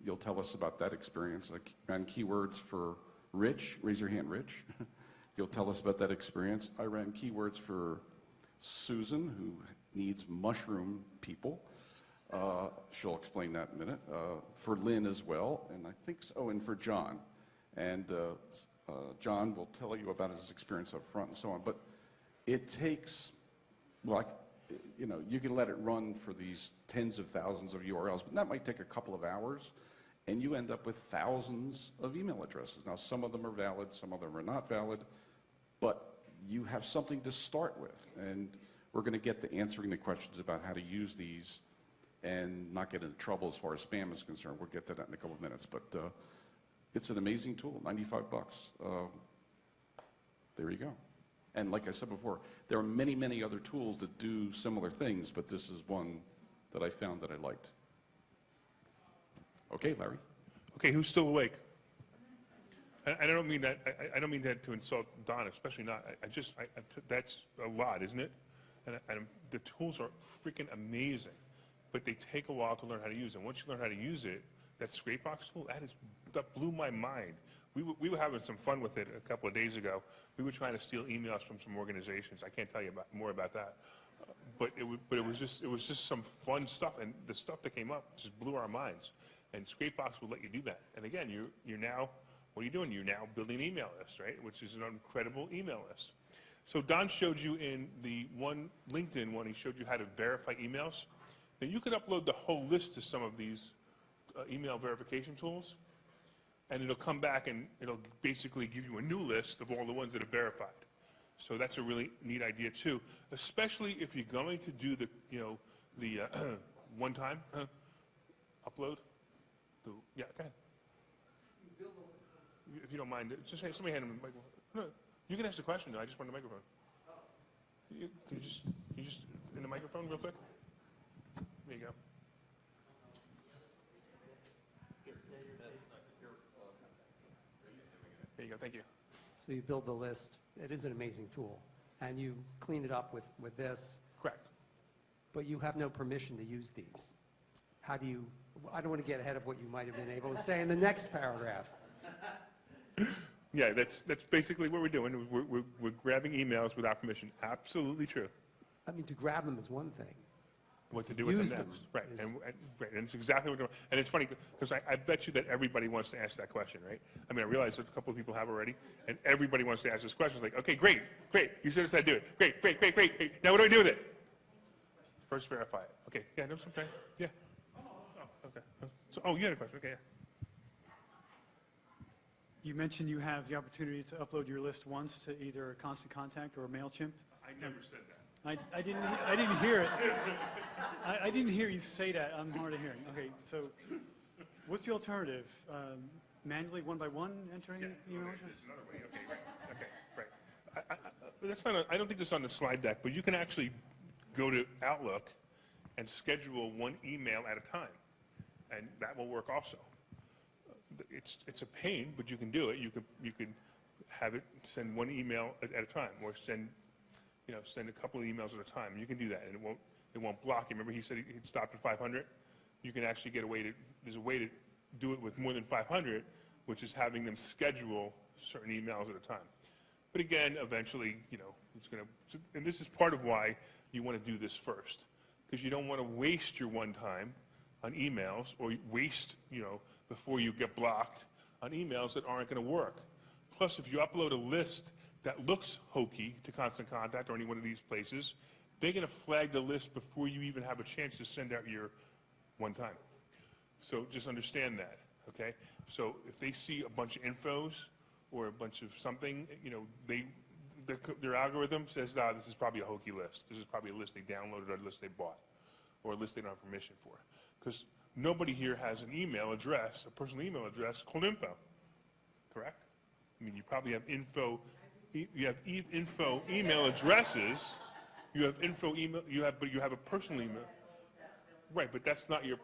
Speaker 1: You'll tell us about that experience. I ran keywords for Rich. Raise your hand, Rich. You'll tell us about that experience. I ran keywords for Susan, who needs mushroom people. She'll explain that in a minute. For Lynn as well, and I think so, and for John. And John will tell you about his experience up front and so on. But it takes, you can let it run for these tens of thousands of URLs, but that might take a couple of hours, and you end up with thousands of email addresses. Now, some of them are valid, some of them are not valid, but you have something to start with. And we're going to get to answering the questions about how to use these and not get into trouble as far as spam is concerned. We'll get to that in a couple of minutes, but it's an amazing tool, $95. There you go. And like I said before, there are many, many other tools that do similar things, but this is one that I found that I liked. Okay, Larry.
Speaker 2: Okay, who's still awake? I don't mean that. I don't mean that to insult Don, especially not. That's a lot, isn't it? And the tools are freaking amazing, but they take a while to learn how to use them. Once you learn how to use it, that Scrapebox tool, that blew my mind. We were having some fun with it a couple of days ago. We were trying to steal emails from some organizations. I can't tell you more about that, but it was just some fun stuff, and the stuff that came up just blew our minds. And Scrapebox will let you do that. And again, you're now, what are you doing? You're now building an email list, right? Which is an incredible email list. So Don showed you in the one LinkedIn one, he showed you how to verify emails. Now you could upload the whole list to some of these email verification tools, and it'll come back and it'll basically give you a new list of all the ones that are verified. So that's a really neat idea too, especially if you're going to do the one-time upload. Yeah, go ahead. If you don't mind, just say somebody hand him a microphone. No, you can ask the question. I just want the microphone. Can you just in the microphone real quick? There you go. There you go. Thank you.
Speaker 12: So you build the list. It is an amazing tool, and you clean it up with this.
Speaker 2: Correct.
Speaker 12: But you have no permission to use these. How do you? I don't want to get ahead of what you might have been able to say in the next paragraph.
Speaker 2: Yeah, that's basically what we're doing. We're grabbing emails without permission. Absolutely true.
Speaker 12: I mean, to grab them is one thing.
Speaker 2: What to do with
Speaker 12: Use
Speaker 2: them
Speaker 12: them
Speaker 2: next. Right, and it's exactly what we're doing. And it's funny, because I bet you that everybody wants to ask that question, right? I mean, I realize that a couple of people have already, and everybody wants to ask this question. It's like, okay, great, you should have said do it. Great. Now what do I do with it? First verify it. Okay, yeah, no, okay, yeah. Oh, okay. So, you had a question, okay, yeah.
Speaker 6: You mentioned you have the opportunity to upload your list once to either Constant Contact or MailChimp.
Speaker 2: I never said that.
Speaker 6: I didn't hear it. I didn't hear you say that. I'm hard of hearing. Okay, so what's the alternative? Manually, one by one, entering email addresses?
Speaker 2: Another way. Okay, right. that's not, I don't think that's on the slide deck, but you can actually go to Outlook and schedule one email at a time, and that will work also. It's a pain, but you can do it. You could have it send one email at a time, or send a couple of emails at a time. You can do that, and it won't block you. Remember, he said he'd stopped at 500. You can actually there's a way to do it with more than 500, which is having them schedule certain emails at a time. But again, eventually, it's going to, and this is part of why you want to do this first, because you don't want to waste your one time on emails, or waste, before you get blocked on emails that aren't going to work. Plus, if you upload a list that looks hokey to Constant Contact or any one of these places, they're going to flag the list before you even have a chance to send out your one time. So just understand that, okay? So if they see a bunch of infos or a bunch of something, their algorithm says, this is probably a hokey list. This is probably a list they downloaded or a list they bought or a list they don't have permission for. Because nobody here has an email address, a personal email address called info, correct? I mean, you probably have info email addresses. You have info email, but you have a personal email. Right, but that's not your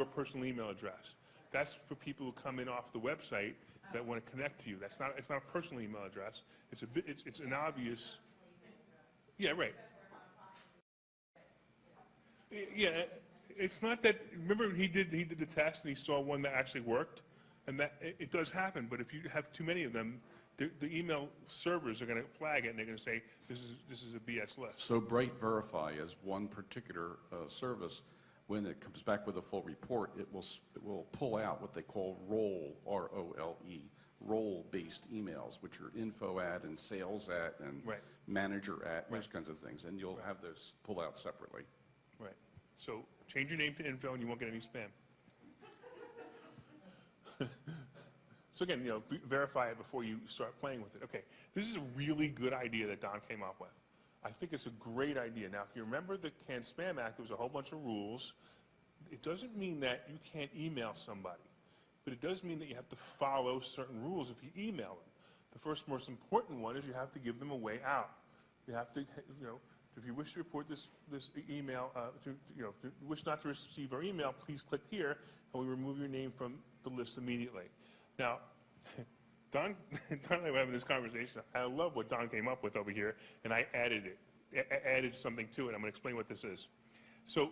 Speaker 2: personal email address. That's for people who come in off the website that want to connect to you. It's not a personal email address. It's an obvious. Yeah, right. Yeah, it's not that. Remember, he did the test and he saw one that actually worked, and that it does happen. But if you have too many of them, the email servers are going to flag it and they're going to say this is a BS list.
Speaker 1: So Bright Verify is one particular service. When it comes back with a full report, it will pull out what they call role, R-O-L-E, role-based emails, which are info at and sales at and manager at, those kinds of things. And you'll have those pull out separately.
Speaker 2: Right. So change your name to info and you won't get any spam. So again, verify it before you start playing with it. Okay, this is a really good idea that Don came up with. I think it's a great idea. Now, if you remember the Canned Spam Act, there was a whole bunch of rules. It doesn't mean that you can't email somebody, but it does mean that you have to follow certain rules if you email them. The first most important one is you have to give them a way out. You have to, if you wish to report this email, wish not to receive our email, please click here, and we remove your name from the list immediately. Now, Don and I were having this conversation. I love what Don came up with over here, and I added something to it. I'm going to explain what this is. So,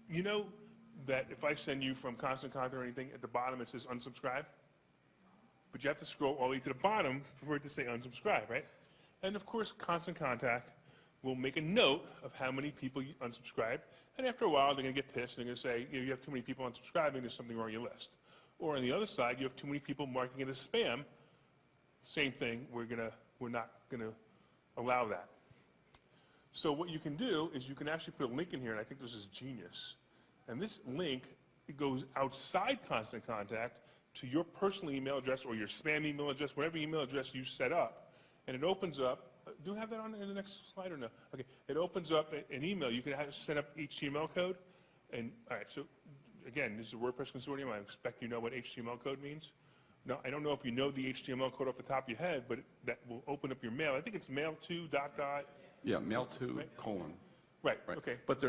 Speaker 2: you know that if I send you from Constant Contact or anything, at the bottom it says unsubscribe? But you have to scroll all the way to the bottom for it to say unsubscribe, right? And of course, Constant Contact will make a note of how many people you unsubscribe, and after a while they're going to get pissed and they're going to say, you have too many people unsubscribing, there's something wrong on your list. Or on the other side, you have too many people marking it as spam. Same thing, we're not going to allow that. So what you can do is you can actually put a link in here, and I think this is genius. And this link, it goes outside Constant Contact to your personal email address or your spam email address, whatever email address you set up, and it opens up. Do you have that on in the next slide or no? Okay, it opens up an email. You can set up HTML code, and all right. So again, this is a WordPress consortium. I expect you know what HTML code means. Now, I don't know if you know the HTML code off the top of your head, but that will open up your mail. I think it's mail2 ...
Speaker 1: Yeah, mail2 :
Speaker 2: Right.
Speaker 1: Right.
Speaker 2: Okay.
Speaker 1: But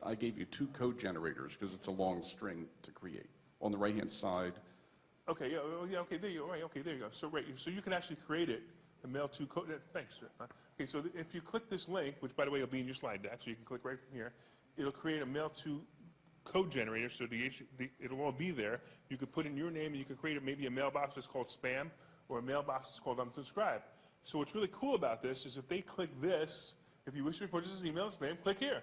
Speaker 1: I gave you 2 code generators because it's a long string to create. On the right-hand side.
Speaker 2: Okay. Yeah. Okay. There you go. Right. Okay. There you go. So so you can actually create it. A mail2 code. Thanks. Sir. Okay. So if you click this link, which by the way will be in your slide deck, so you can click right from here, it'll create a mail2 code generator. So it'll all be there. You could put in your name, and you could create maybe a mailbox that's called spam, or a mailbox that's called unsubscribe. So what's really cool about this is if they click this, if you wish to report this as email spam, click here.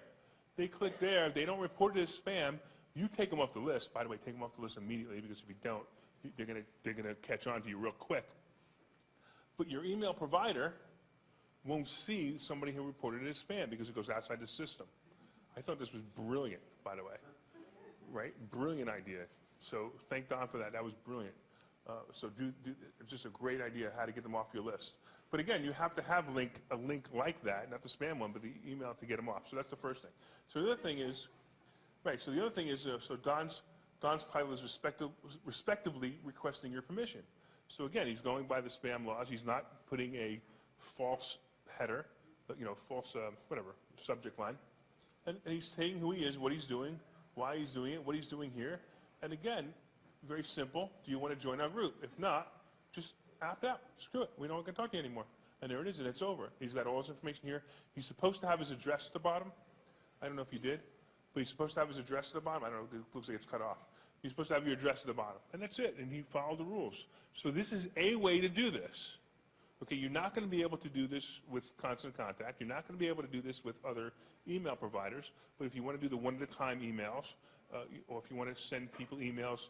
Speaker 2: They click there. They don't report it as spam. You take them off the list. By the way, take them off the list immediately, because if you don't, they're gonna catch on to you real quick. But your email provider won't see somebody who reported it as spam because it goes outside the system. I thought this was brilliant, by the way. Right? Brilliant idea. So thank Don for that. That was brilliant. So just a great idea how to get them off your list. But again, you have to have a link like that, not the spam one, but the email to get them off. So that's the first thing. So the other thing is, so Don's title is respectively requesting your permission. So again, he's going by the spam laws. He's not putting a false header, false, whatever, subject line. And he's saying who he is, what he's doing, why he's doing it, what he's doing here. And again, very simple. Do you want to join our group? If not, just opt out. Screw it. We don't want to talk to you anymore. And there it is, and it's over. He's got all his information here. He's supposed to have his address at the bottom. I don't know if you did, but he's supposed to have his address at the bottom. I don't know. It looks like it's cut off. You're supposed to have your address at the bottom. And that's it. And he followed the rules. So this is a way to do this. Okay, you're not going to be able to do this with Constant Contact. You're not going to be able to do this with other email providers. But if you want to do the one-at-a-time emails, or if you want to send people emails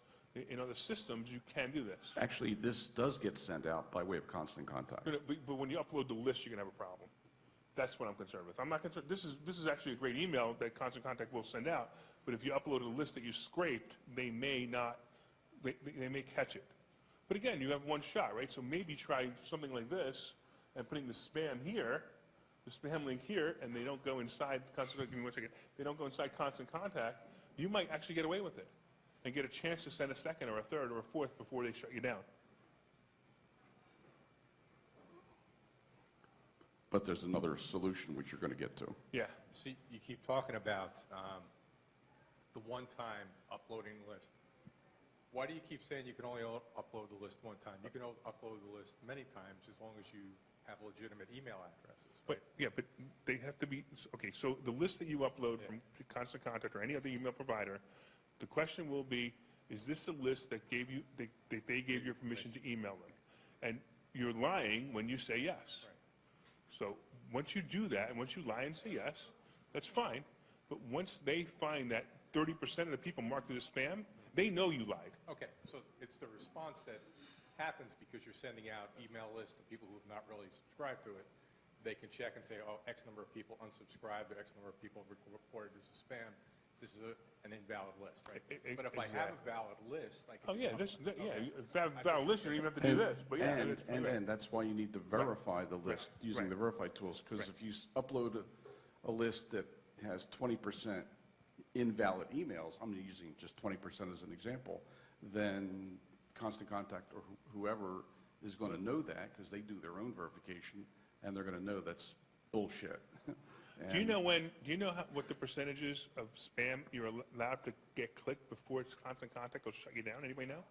Speaker 2: in other systems, you can do this.
Speaker 1: Actually, this does get sent out by way of Constant Contact.
Speaker 2: But when you upload the list, you're going to have a problem. That's what I'm concerned with. I'm not concerned. This is actually a great email that Constant Contact will send out. But if you upload a list that you scraped, they may not, they may catch it. But again, you have one shot, right? So maybe try something like this and putting the spam here, the spam link here, and they don't go inside Constant. Give me 1 second. They don't go inside Constant Contact. You might actually get away with it and get a chance to send a second or a third or a fourth before they shut you down.
Speaker 1: But there's another solution which you're going to get to.
Speaker 2: Yeah.
Speaker 9: See, you keep talking about the one-time uploading the list. Why do you keep saying you can only upload the list one time? You can upload the list many times as long as you have legitimate email addresses.
Speaker 2: But yeah, but they have to be, okay, so the list that you upload from Constant Contact or any other email provider, the question will be, is this a list that gave you, that they gave you permission to email them? And you're lying when you say yes. So once you do that, and once you lie and say yes, that's fine. But once they find that 30% of the people marked it as spam, they know you lied.
Speaker 9: Okay, so it's the response that happens because you're sending out email lists to people who have not really subscribed to it. They can check and say, oh, X number of people unsubscribed, or X number of people reported this as spam. This is an invalid list, right? But if I have a valid list, I can
Speaker 2: Valid list, you don't even have to do this. But yeah,
Speaker 1: and that's why you need to verify the list using the verify tools, because if you upload a list that has 20% invalid emails, I'm using just 20% as an example, then Constant Contact or whoever is going to know that because they do their own verification, and they're going to know that's bullshit.
Speaker 2: Do you know what the percentages of spam you're allowed to get clicked before it's Constant Contact will shut you down? Anybody know?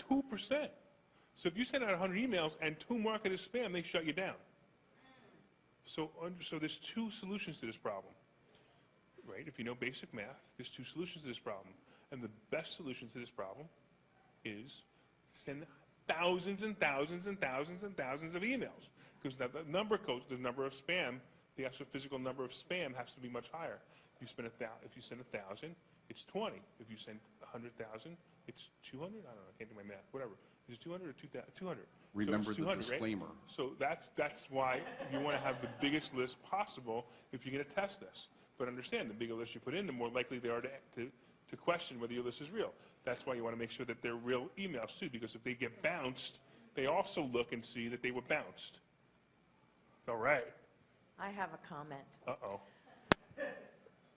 Speaker 2: 2%. 2%. So if you send out 100 emails and 2 mark it as spam, they shut you down. So there's 2 solutions to this problem, right? If you know basic math, there's 2 solutions to this problem. And the best solution to this problem is send thousands and thousands and thousands and thousands of emails. Because the number of spam, the actual physical number of spam has to be much higher. If you send 1,000, it's 20. If you send 100,000, it's 200? I don't know, I can't do my math, whatever. Is it 200 or 200?
Speaker 1: Remember
Speaker 2: so
Speaker 1: the disclaimer.
Speaker 2: Right? So that's why you want to have the biggest list possible if you're going to test this. But understand, the bigger list you put in, the more likely they are to question whether your list is real. That's why you want to make sure that they're real emails too, because if they get bounced, they also look and see that they were bounced. All right.
Speaker 5: I have a comment.
Speaker 2: Uh-oh.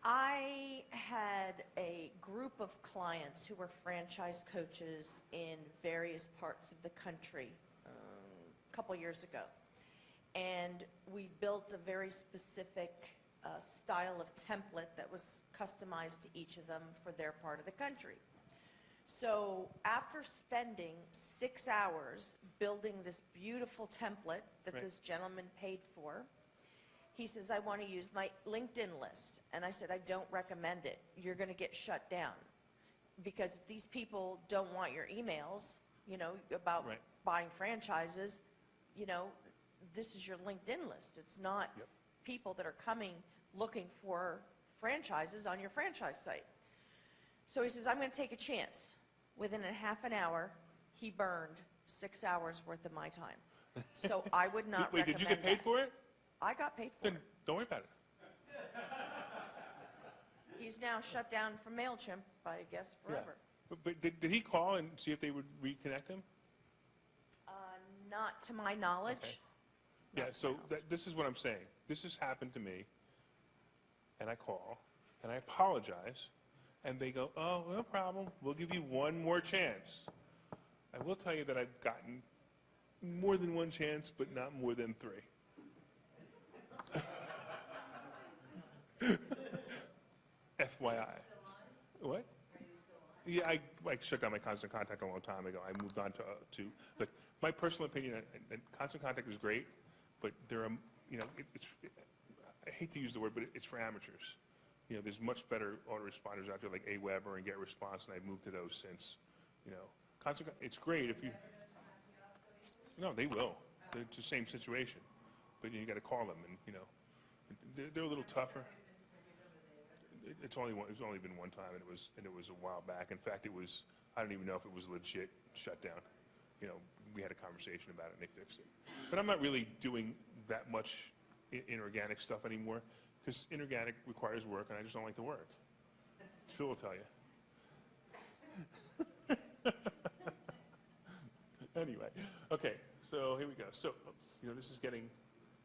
Speaker 5: I had a group of clients who were franchise coaches in various parts of the country a couple years ago. And we built a very specific style of template that was customized to each of them for their part of the country. So after spending 6 hours building this beautiful template that
Speaker 2: Right.
Speaker 5: this gentleman paid for, he says, I want to use my LinkedIn list. And I said, I don't recommend it. You're going to get shut down. Because if these people don't want your emails, about
Speaker 2: Right.
Speaker 5: buying franchises, this is your LinkedIn list. It's not people that are coming looking for franchises on your franchise site. So he says, I'm going to take a chance. Within a half an hour, he burned 6 hours worth of my time. So I would not
Speaker 2: Wait,
Speaker 5: recommend
Speaker 2: did you get paid
Speaker 5: that.
Speaker 2: for it?
Speaker 5: I got paid for
Speaker 2: Then
Speaker 5: it.
Speaker 2: don't worry about it.
Speaker 5: He's now shut down from MailChimp, I guess, forever.
Speaker 2: But did he call and see if they would reconnect him?
Speaker 5: Not to my knowledge.
Speaker 2: Yeah, so this is what I'm saying. This has happened to me, and I call, and I apologize, and they go, oh, no problem, we'll give you one more chance. I will tell you that I've gotten more than one chance, but not more than 3. FYI. What? Yeah, I shut down my Constant Contact a long time ago. I moved on to look, my personal opinion, and Constant Contact is great, but there are, I hate to use the word, but it's for amateurs. There's much better autoresponders out there like AWeber and GetResponse, and I've moved to those since. It's great if you. No, they will. It's the same situation, but you got to call them, and they're a little tougher. It's only been one time, and it was a while back. In fact, I don't even know if it was legit shut down. We had a conversation about it, and they fixed it. But I'm not really doing that much inorganic stuff anymore because inorganic requires work, and I just don't like the work. Phil will tell you. Anyway, okay, so here we go. So, this is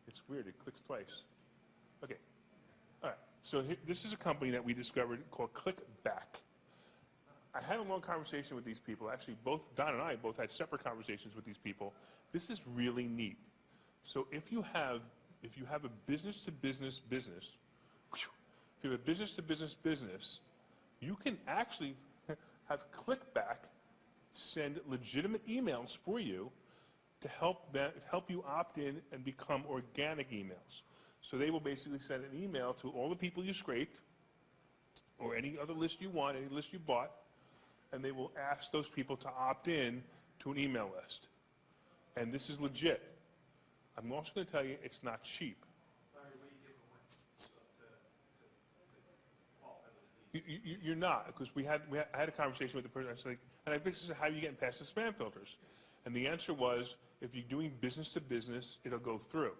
Speaker 2: it's weird, it clicks twice. Okay, all right, so this is a company that we discovered called ClickBack. I had a long conversation with these people. Actually, Don and I both had separate conversations with these people. This is really neat. So if you have a business-to-business business, you can actually have ClickBack send legitimate emails for you to help you opt in and become organic emails. So they will basically send an email to all the people you scraped or any other list you want, any list you bought, and they will ask those people to opt in to an email list. And this is legit. I'm also going to tell you it's not cheap. You're not, because I had a conversation with the person. I was like, and I basically said, how are you getting past the spam filters? And the answer was, if you're doing business to business, it'll go through.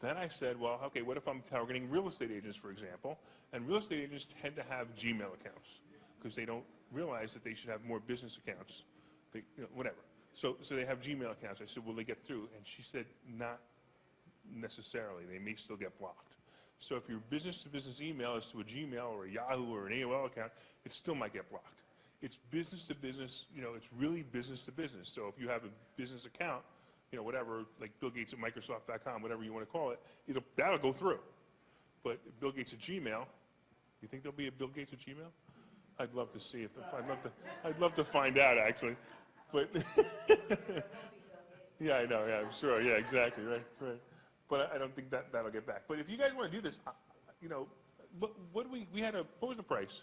Speaker 2: Then I said, well, okay, what if I'm targeting real estate agents, for example? And real estate agents tend to have Gmail accounts because they don't realize that they should have more business accounts, whatever. So they have Gmail accounts. I said, will they get through? And she said, not necessarily. They may still get blocked. So if your business-to-business email is to a Gmail or a Yahoo or an AOL account, it still might get blocked. It's business-to-business, it's really business-to-business. So if you have a business account, whatever, like Bill Gates at Microsoft.com, whatever you want to call it, that'll go through. But Bill Gates at Gmail, you think there'll be a Bill Gates at Gmail? I'd love to see I'd love to find out, actually. But yeah, I know, yeah, I'm sure, yeah, exactly, right. But I don't think that'll get back. But if you guys want to do this, what was the price?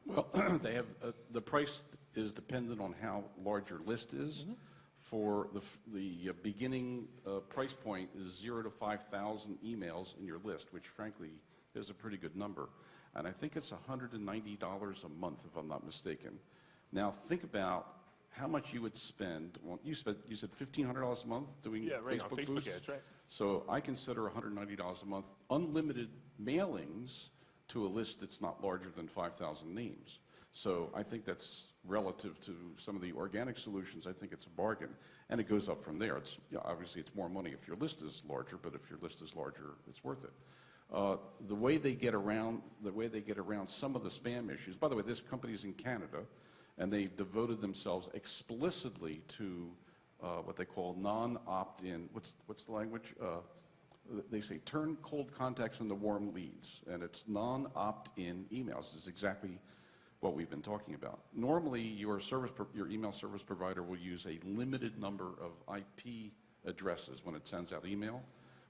Speaker 1: Well, they have, the price is dependent on how large your list is. Mm-hmm. For the beginning price point is 0 to 5,000 emails in your list, which frankly is a pretty good number. And I think it's $190 a month, if I'm not mistaken. Now think about how much you would spend. Well, you said $1,500 a month doing Facebook boosts?
Speaker 2: Yeah, that's right.
Speaker 1: So I consider $190 a month unlimited mailings to a list that's not larger than 5,000 names. So I think that's relative to some of the organic solutions. I think it's a bargain, and it goes up from there. It's obviously it's more money if your list is larger, but if your list is larger, it's worth it. The way they get around some of the spam issues. By the way, this company is in Canada, and they've devoted themselves explicitly to what they call non-opt-in. What's the language? They say turn cold contacts into warm leads, and it's non-opt-in emails. Is exactly what we've been talking about. Normally, your email service provider will use a limited number of IP addresses when it sends out email.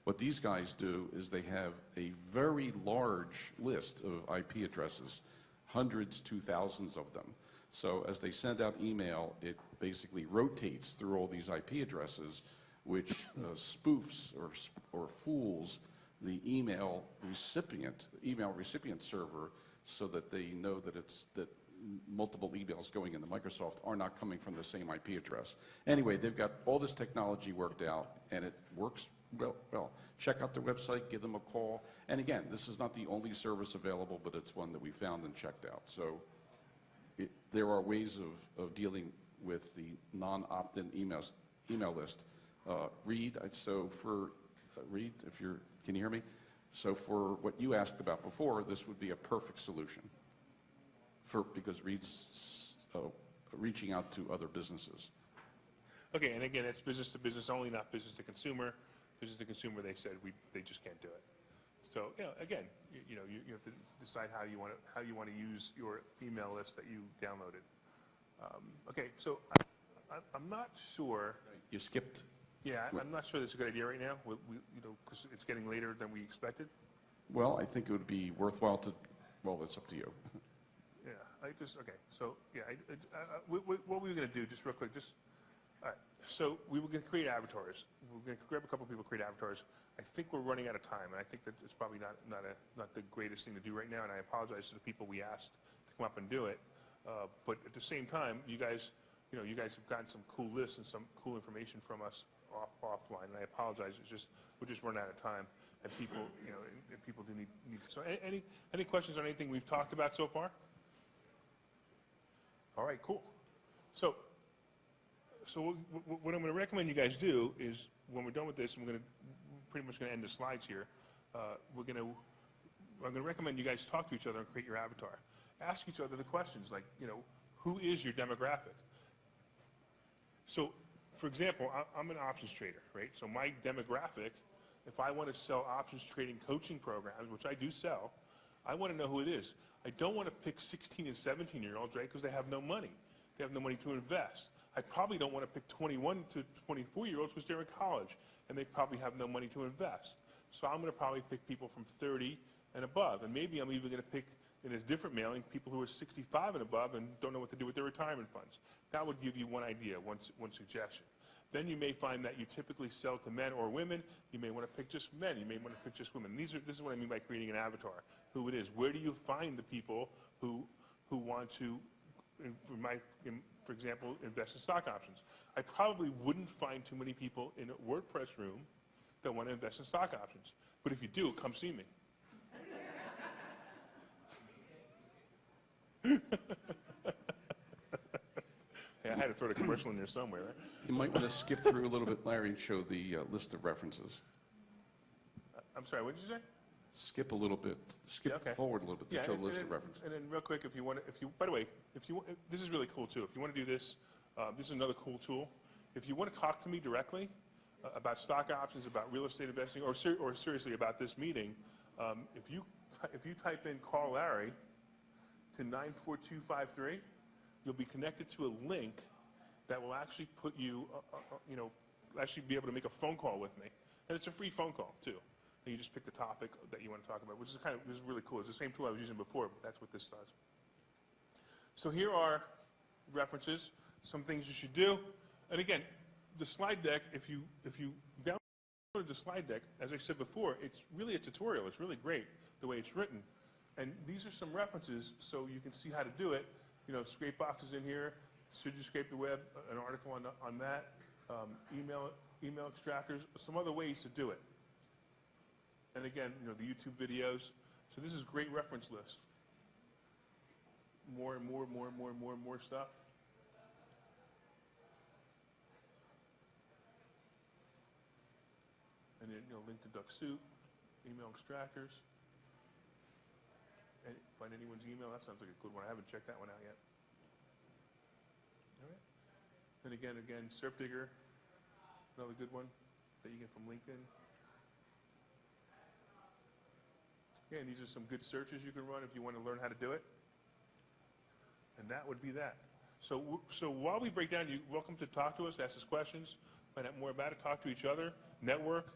Speaker 1: What these guys do is they have a very large list of IP addresses, hundreds to thousands of them. So as they send out email, it basically rotates through all these IP addresses, which spoofs or fools the email recipient server, so that they know that multiple emails going into Microsoft are not coming from the same IP address. Anyway, they've got all this technology worked out, and it works well. Check out their website, give them a call. And again, this is not the only service available, but it's one that we found and checked out. So there are ways of dealing with the non-opt-in email list. Reed, Reed, can you hear me? So for what you asked about before, this would be a perfect solution because Reed's reaching out to other businesses.
Speaker 2: Okay, and again, it's business to business only, not business to consumer. Business to consumer, they said they just can't do it. So, again, you have to decide how you want to use your email list that you downloaded. Okay, so I'm not sure.
Speaker 1: You skipped.
Speaker 2: Yeah, I'm not sure this is a good idea right now. Because it's getting later than we expected.
Speaker 1: Well, I think it would be worthwhile to, well, it's up to you.
Speaker 2: Yeah, okay, so, yeah, what we were going to do, just real quick, all right, so we were going to create avatars. We're going to grab a couple people, create avatars. I think we're running out of time, and I think that it's probably not the greatest thing to do right now, and I apologize to the people we asked to come up and do it. But at the same time, you guys have gotten some cool lists and some cool information from us offline, and I apologize. We're just running out of time, and people, and people do need. So, any questions on anything we've talked about so far? All right, cool. So what I'm going to recommend you guys do is, when we're done with this, and we're pretty much going to end the slides here. I'm going to recommend you guys talk to each other and create your avatar. Ask each other the questions like, who is your demographic? So, for example, I'm an options trader, right? So my demographic, if I want to sell options trading coaching programs, which I do sell, I want to know who it is. I don't want to pick 16 and 17-year-olds, right, because they have no money. They have no money to invest. I probably don't want to pick 21 to 24-year-olds because they're in college, and they probably have no money to invest. So I'm going to probably pick people from 30 and above, and maybe I'm even going to pick, in a different mailing, people who are 65 and above and don't know what to do with their retirement funds. That would give you one idea, one suggestion. Then you may find that you typically sell to men or women. You may want to pick just men. You may want to pick just women. This is what I mean by creating an avatar, who it is. Where do you find the people who want to, for example, invest in stock options? I probably wouldn't find too many people in a WordPress room that want to invest in stock options. But if you do, come see me. Hey, I had to throw the commercial in there somewhere, right?
Speaker 1: You might want to skip through a little bit, Larry, and show the list of references.
Speaker 2: I'm sorry, what did you say?
Speaker 1: Skip a little bit, forward a little bit to show a list of references.
Speaker 2: And then real quick, by the way, this is really cool too. If you want to do this, this is another cool tool. If you want to talk to me directly about stock options, about real estate investing, or seriously about this meeting, if you type in "call Larry" to 94253, you'll be connected to a link that will actually put you, actually be able to make a phone call with me, and it's a free phone call too. And you just pick the topic that you want to talk about, which is this is really cool. It's the same tool I was using before, but that's what this does. So here are references, some things you should do. And again, the slide deck, if you download the slide deck, as I said before, it's really a tutorial. It's really great the way it's written. And these are some references so you can see how to do it. Scrapebox is in here. Should you scrape the web? An article on that. Email extractors, some other ways to do it. And again, the YouTube videos. So this is a great reference list. More and more stuff. And then, link to Dux-Soup, email extractors. And find anyone's email. That sounds like a good one. I haven't checked that one out yet. All right. And again, SERP Digger, another good one that you get from LinkedIn. Again, these are some good searches you can run if you want to learn how to do it. And that would be that. So while we break down, you're welcome to talk to us, ask us questions, find out more about it, talk to each other, network.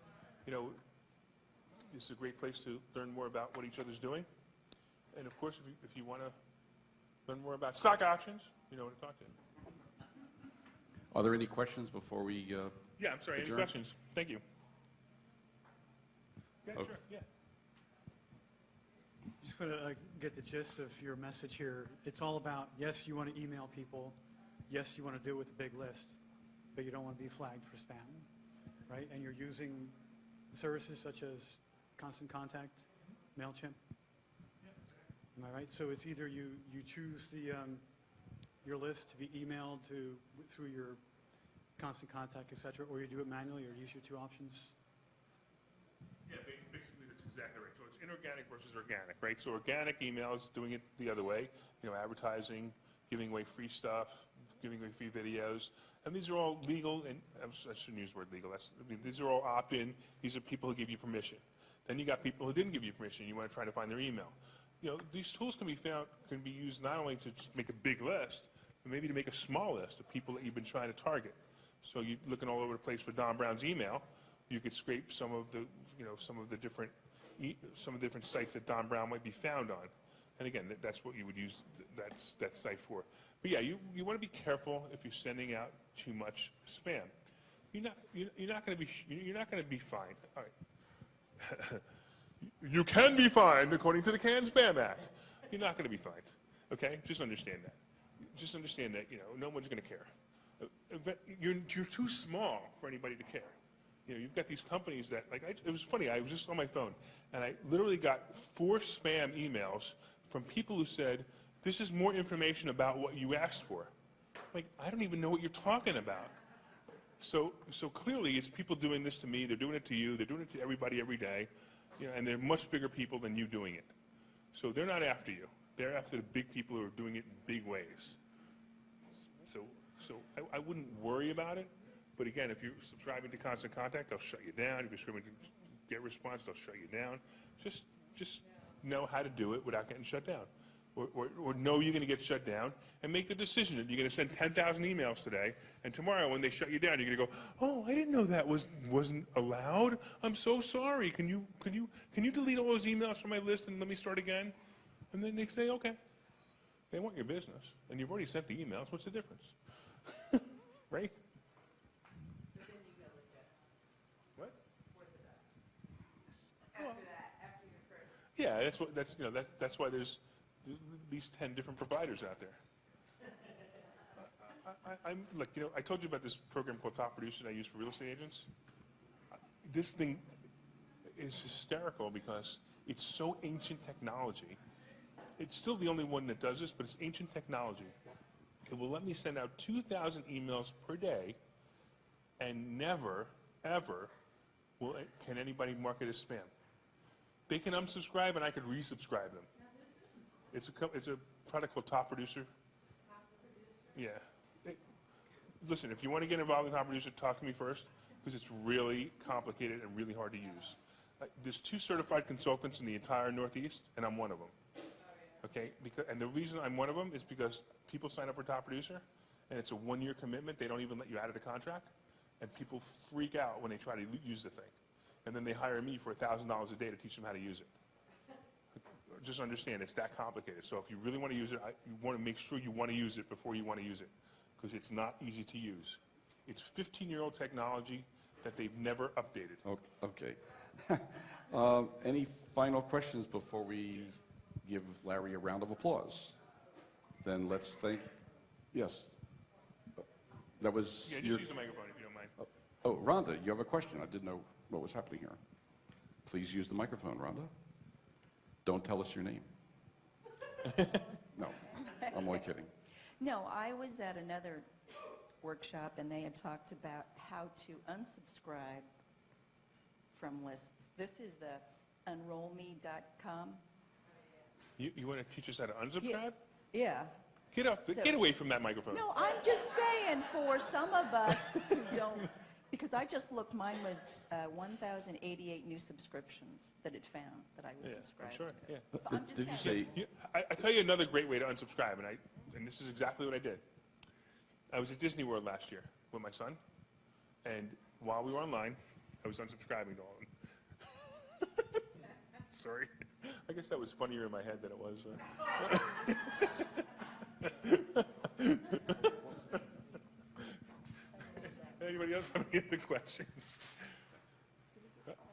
Speaker 2: This is a great place to learn more about what each other's doing. And of course, if you want to learn more about stock options, you know what to talk to.
Speaker 1: Are there any questions before we
Speaker 2: Yeah, I'm sorry,
Speaker 1: adjourn?
Speaker 2: any questions? Thank you. Yeah,
Speaker 1: Okay.
Speaker 2: sure, yeah.
Speaker 6: Just want to get the gist of your message here. It's all about, yes, you want to email people. Yes, you want to do it with a big list, but you don't want to be flagged for spam, right? And you're using services such as Constant Contact, MailChimp. Am I right? So it's either you choose your list to be emailed through your Constant Contact, et cetera, or you do it manually, or use your two options.
Speaker 2: Yeah, basically that's exactly right. So it's inorganic versus organic, right? So organic email is doing it the other way, advertising, giving away free stuff, giving away free videos. And these are all legal, and I shouldn't use the word legal. These are all opt-in. These are people who give you permission. Then you got people who didn't give you permission. You want to try to find their email. These tools can be used not only to just make a big list, but maybe to make a small list of people that you've been trying to target. So you're looking all over the place for Don Brown's email. You could scrape some of the different sites that Don Brown might be found on. And again, that's what you would use that site for. But yeah, you want to be careful if you're sending out too much spam. You're not going to be fined. All right. You can be fined according to the Canned Spam Act. You're not going to be fined. Okay? Just understand that. Just understand that no one's going to care. But you're too small for anybody to care. You've got these companies that, it was funny, I was just on my phone, and I literally got 4 spam emails from people who said, this is more information about what you asked for. I don't even know what you're talking about. So clearly it's people doing this to me, they're doing it to you, they're doing it to everybody every day, and they're much bigger people than you doing it. So they're not after you. They're after the big people who are doing it in big ways. So I wouldn't worry about it. But again, if you're subscribing to Constant Contact, they'll shut you down. If you're subscribing to GetResponse, they'll shut you down. Just know how to do it without getting shut down. Or know you're going to get shut down and make the decision that you're going to send 10,000 emails today, and tomorrow when they shut you down, you're going to go, oh, I didn't know that wasn't allowed. I'm so sorry. Can you delete all those emails from my list and let me start again? And then they say, okay. They want your business, and you've already sent the emails. What's the difference? Right? What? Yeah, that's why there's these 10 different providers out there. I told you about this program called Top Producers I use for real estate agents. This thing is hysterical because it's so ancient technology. It's still the only one that does this, but it's ancient technology. It will let me send out 2,000 emails per day, and never, ever can anybody mark it as spam. They can unsubscribe, and I could resubscribe them. It's a product called Top Producer. Yeah. Listen, if you want to get involved in Top Producer, talk to me first, because it's really complicated and really hard to use. There's 2 certified consultants in the entire Northeast, and I'm one of them. Okay, and the reason I'm one of them is because people sign up for Top Producer, and it's a 1-year commitment. They don't even let you out of the contract, and people freak out when they try to use the thing. And then they hire me for $1,000 a day to teach them how to use it. Just understand, it's that complicated. So if you really want to use it, you want to make sure you want to use it before you want to use it, because it's not easy to use. It's 15-year-old technology that they've never updated.
Speaker 1: Okay. Any final questions before we give Larry a round of applause? Then let's thank, yes. That was
Speaker 2: Yeah, just use the microphone if you don't mind.
Speaker 1: Oh, Rhonda, you have a question. I didn't know what was happening here. Please use the microphone, Rhonda. Don't tell us your name. No, I'm only kidding.
Speaker 13: No, I was at another workshop, and they had talked about how to unsubscribe from lists. This is the unrollme.com.
Speaker 2: You want to teach us how to unsubscribe?
Speaker 13: Yeah.
Speaker 2: Get away from that microphone.
Speaker 13: No, I'm just saying for some of us who don't, because I just looked, mine was 1,088 new subscriptions that it found that I was subscribed
Speaker 2: I'm sure.
Speaker 13: to.
Speaker 2: Yeah.
Speaker 13: So I'm just
Speaker 1: Did you
Speaker 13: saying.
Speaker 1: say?
Speaker 2: I tell you another great way to unsubscribe, and this is exactly what I did. I was at Disney World last year with my son, and while we were online, I was unsubscribing to all of them. Sorry. I guess that was funnier in my head than it was. Anybody else have any other questions?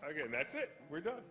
Speaker 2: Again, that's it. We're done.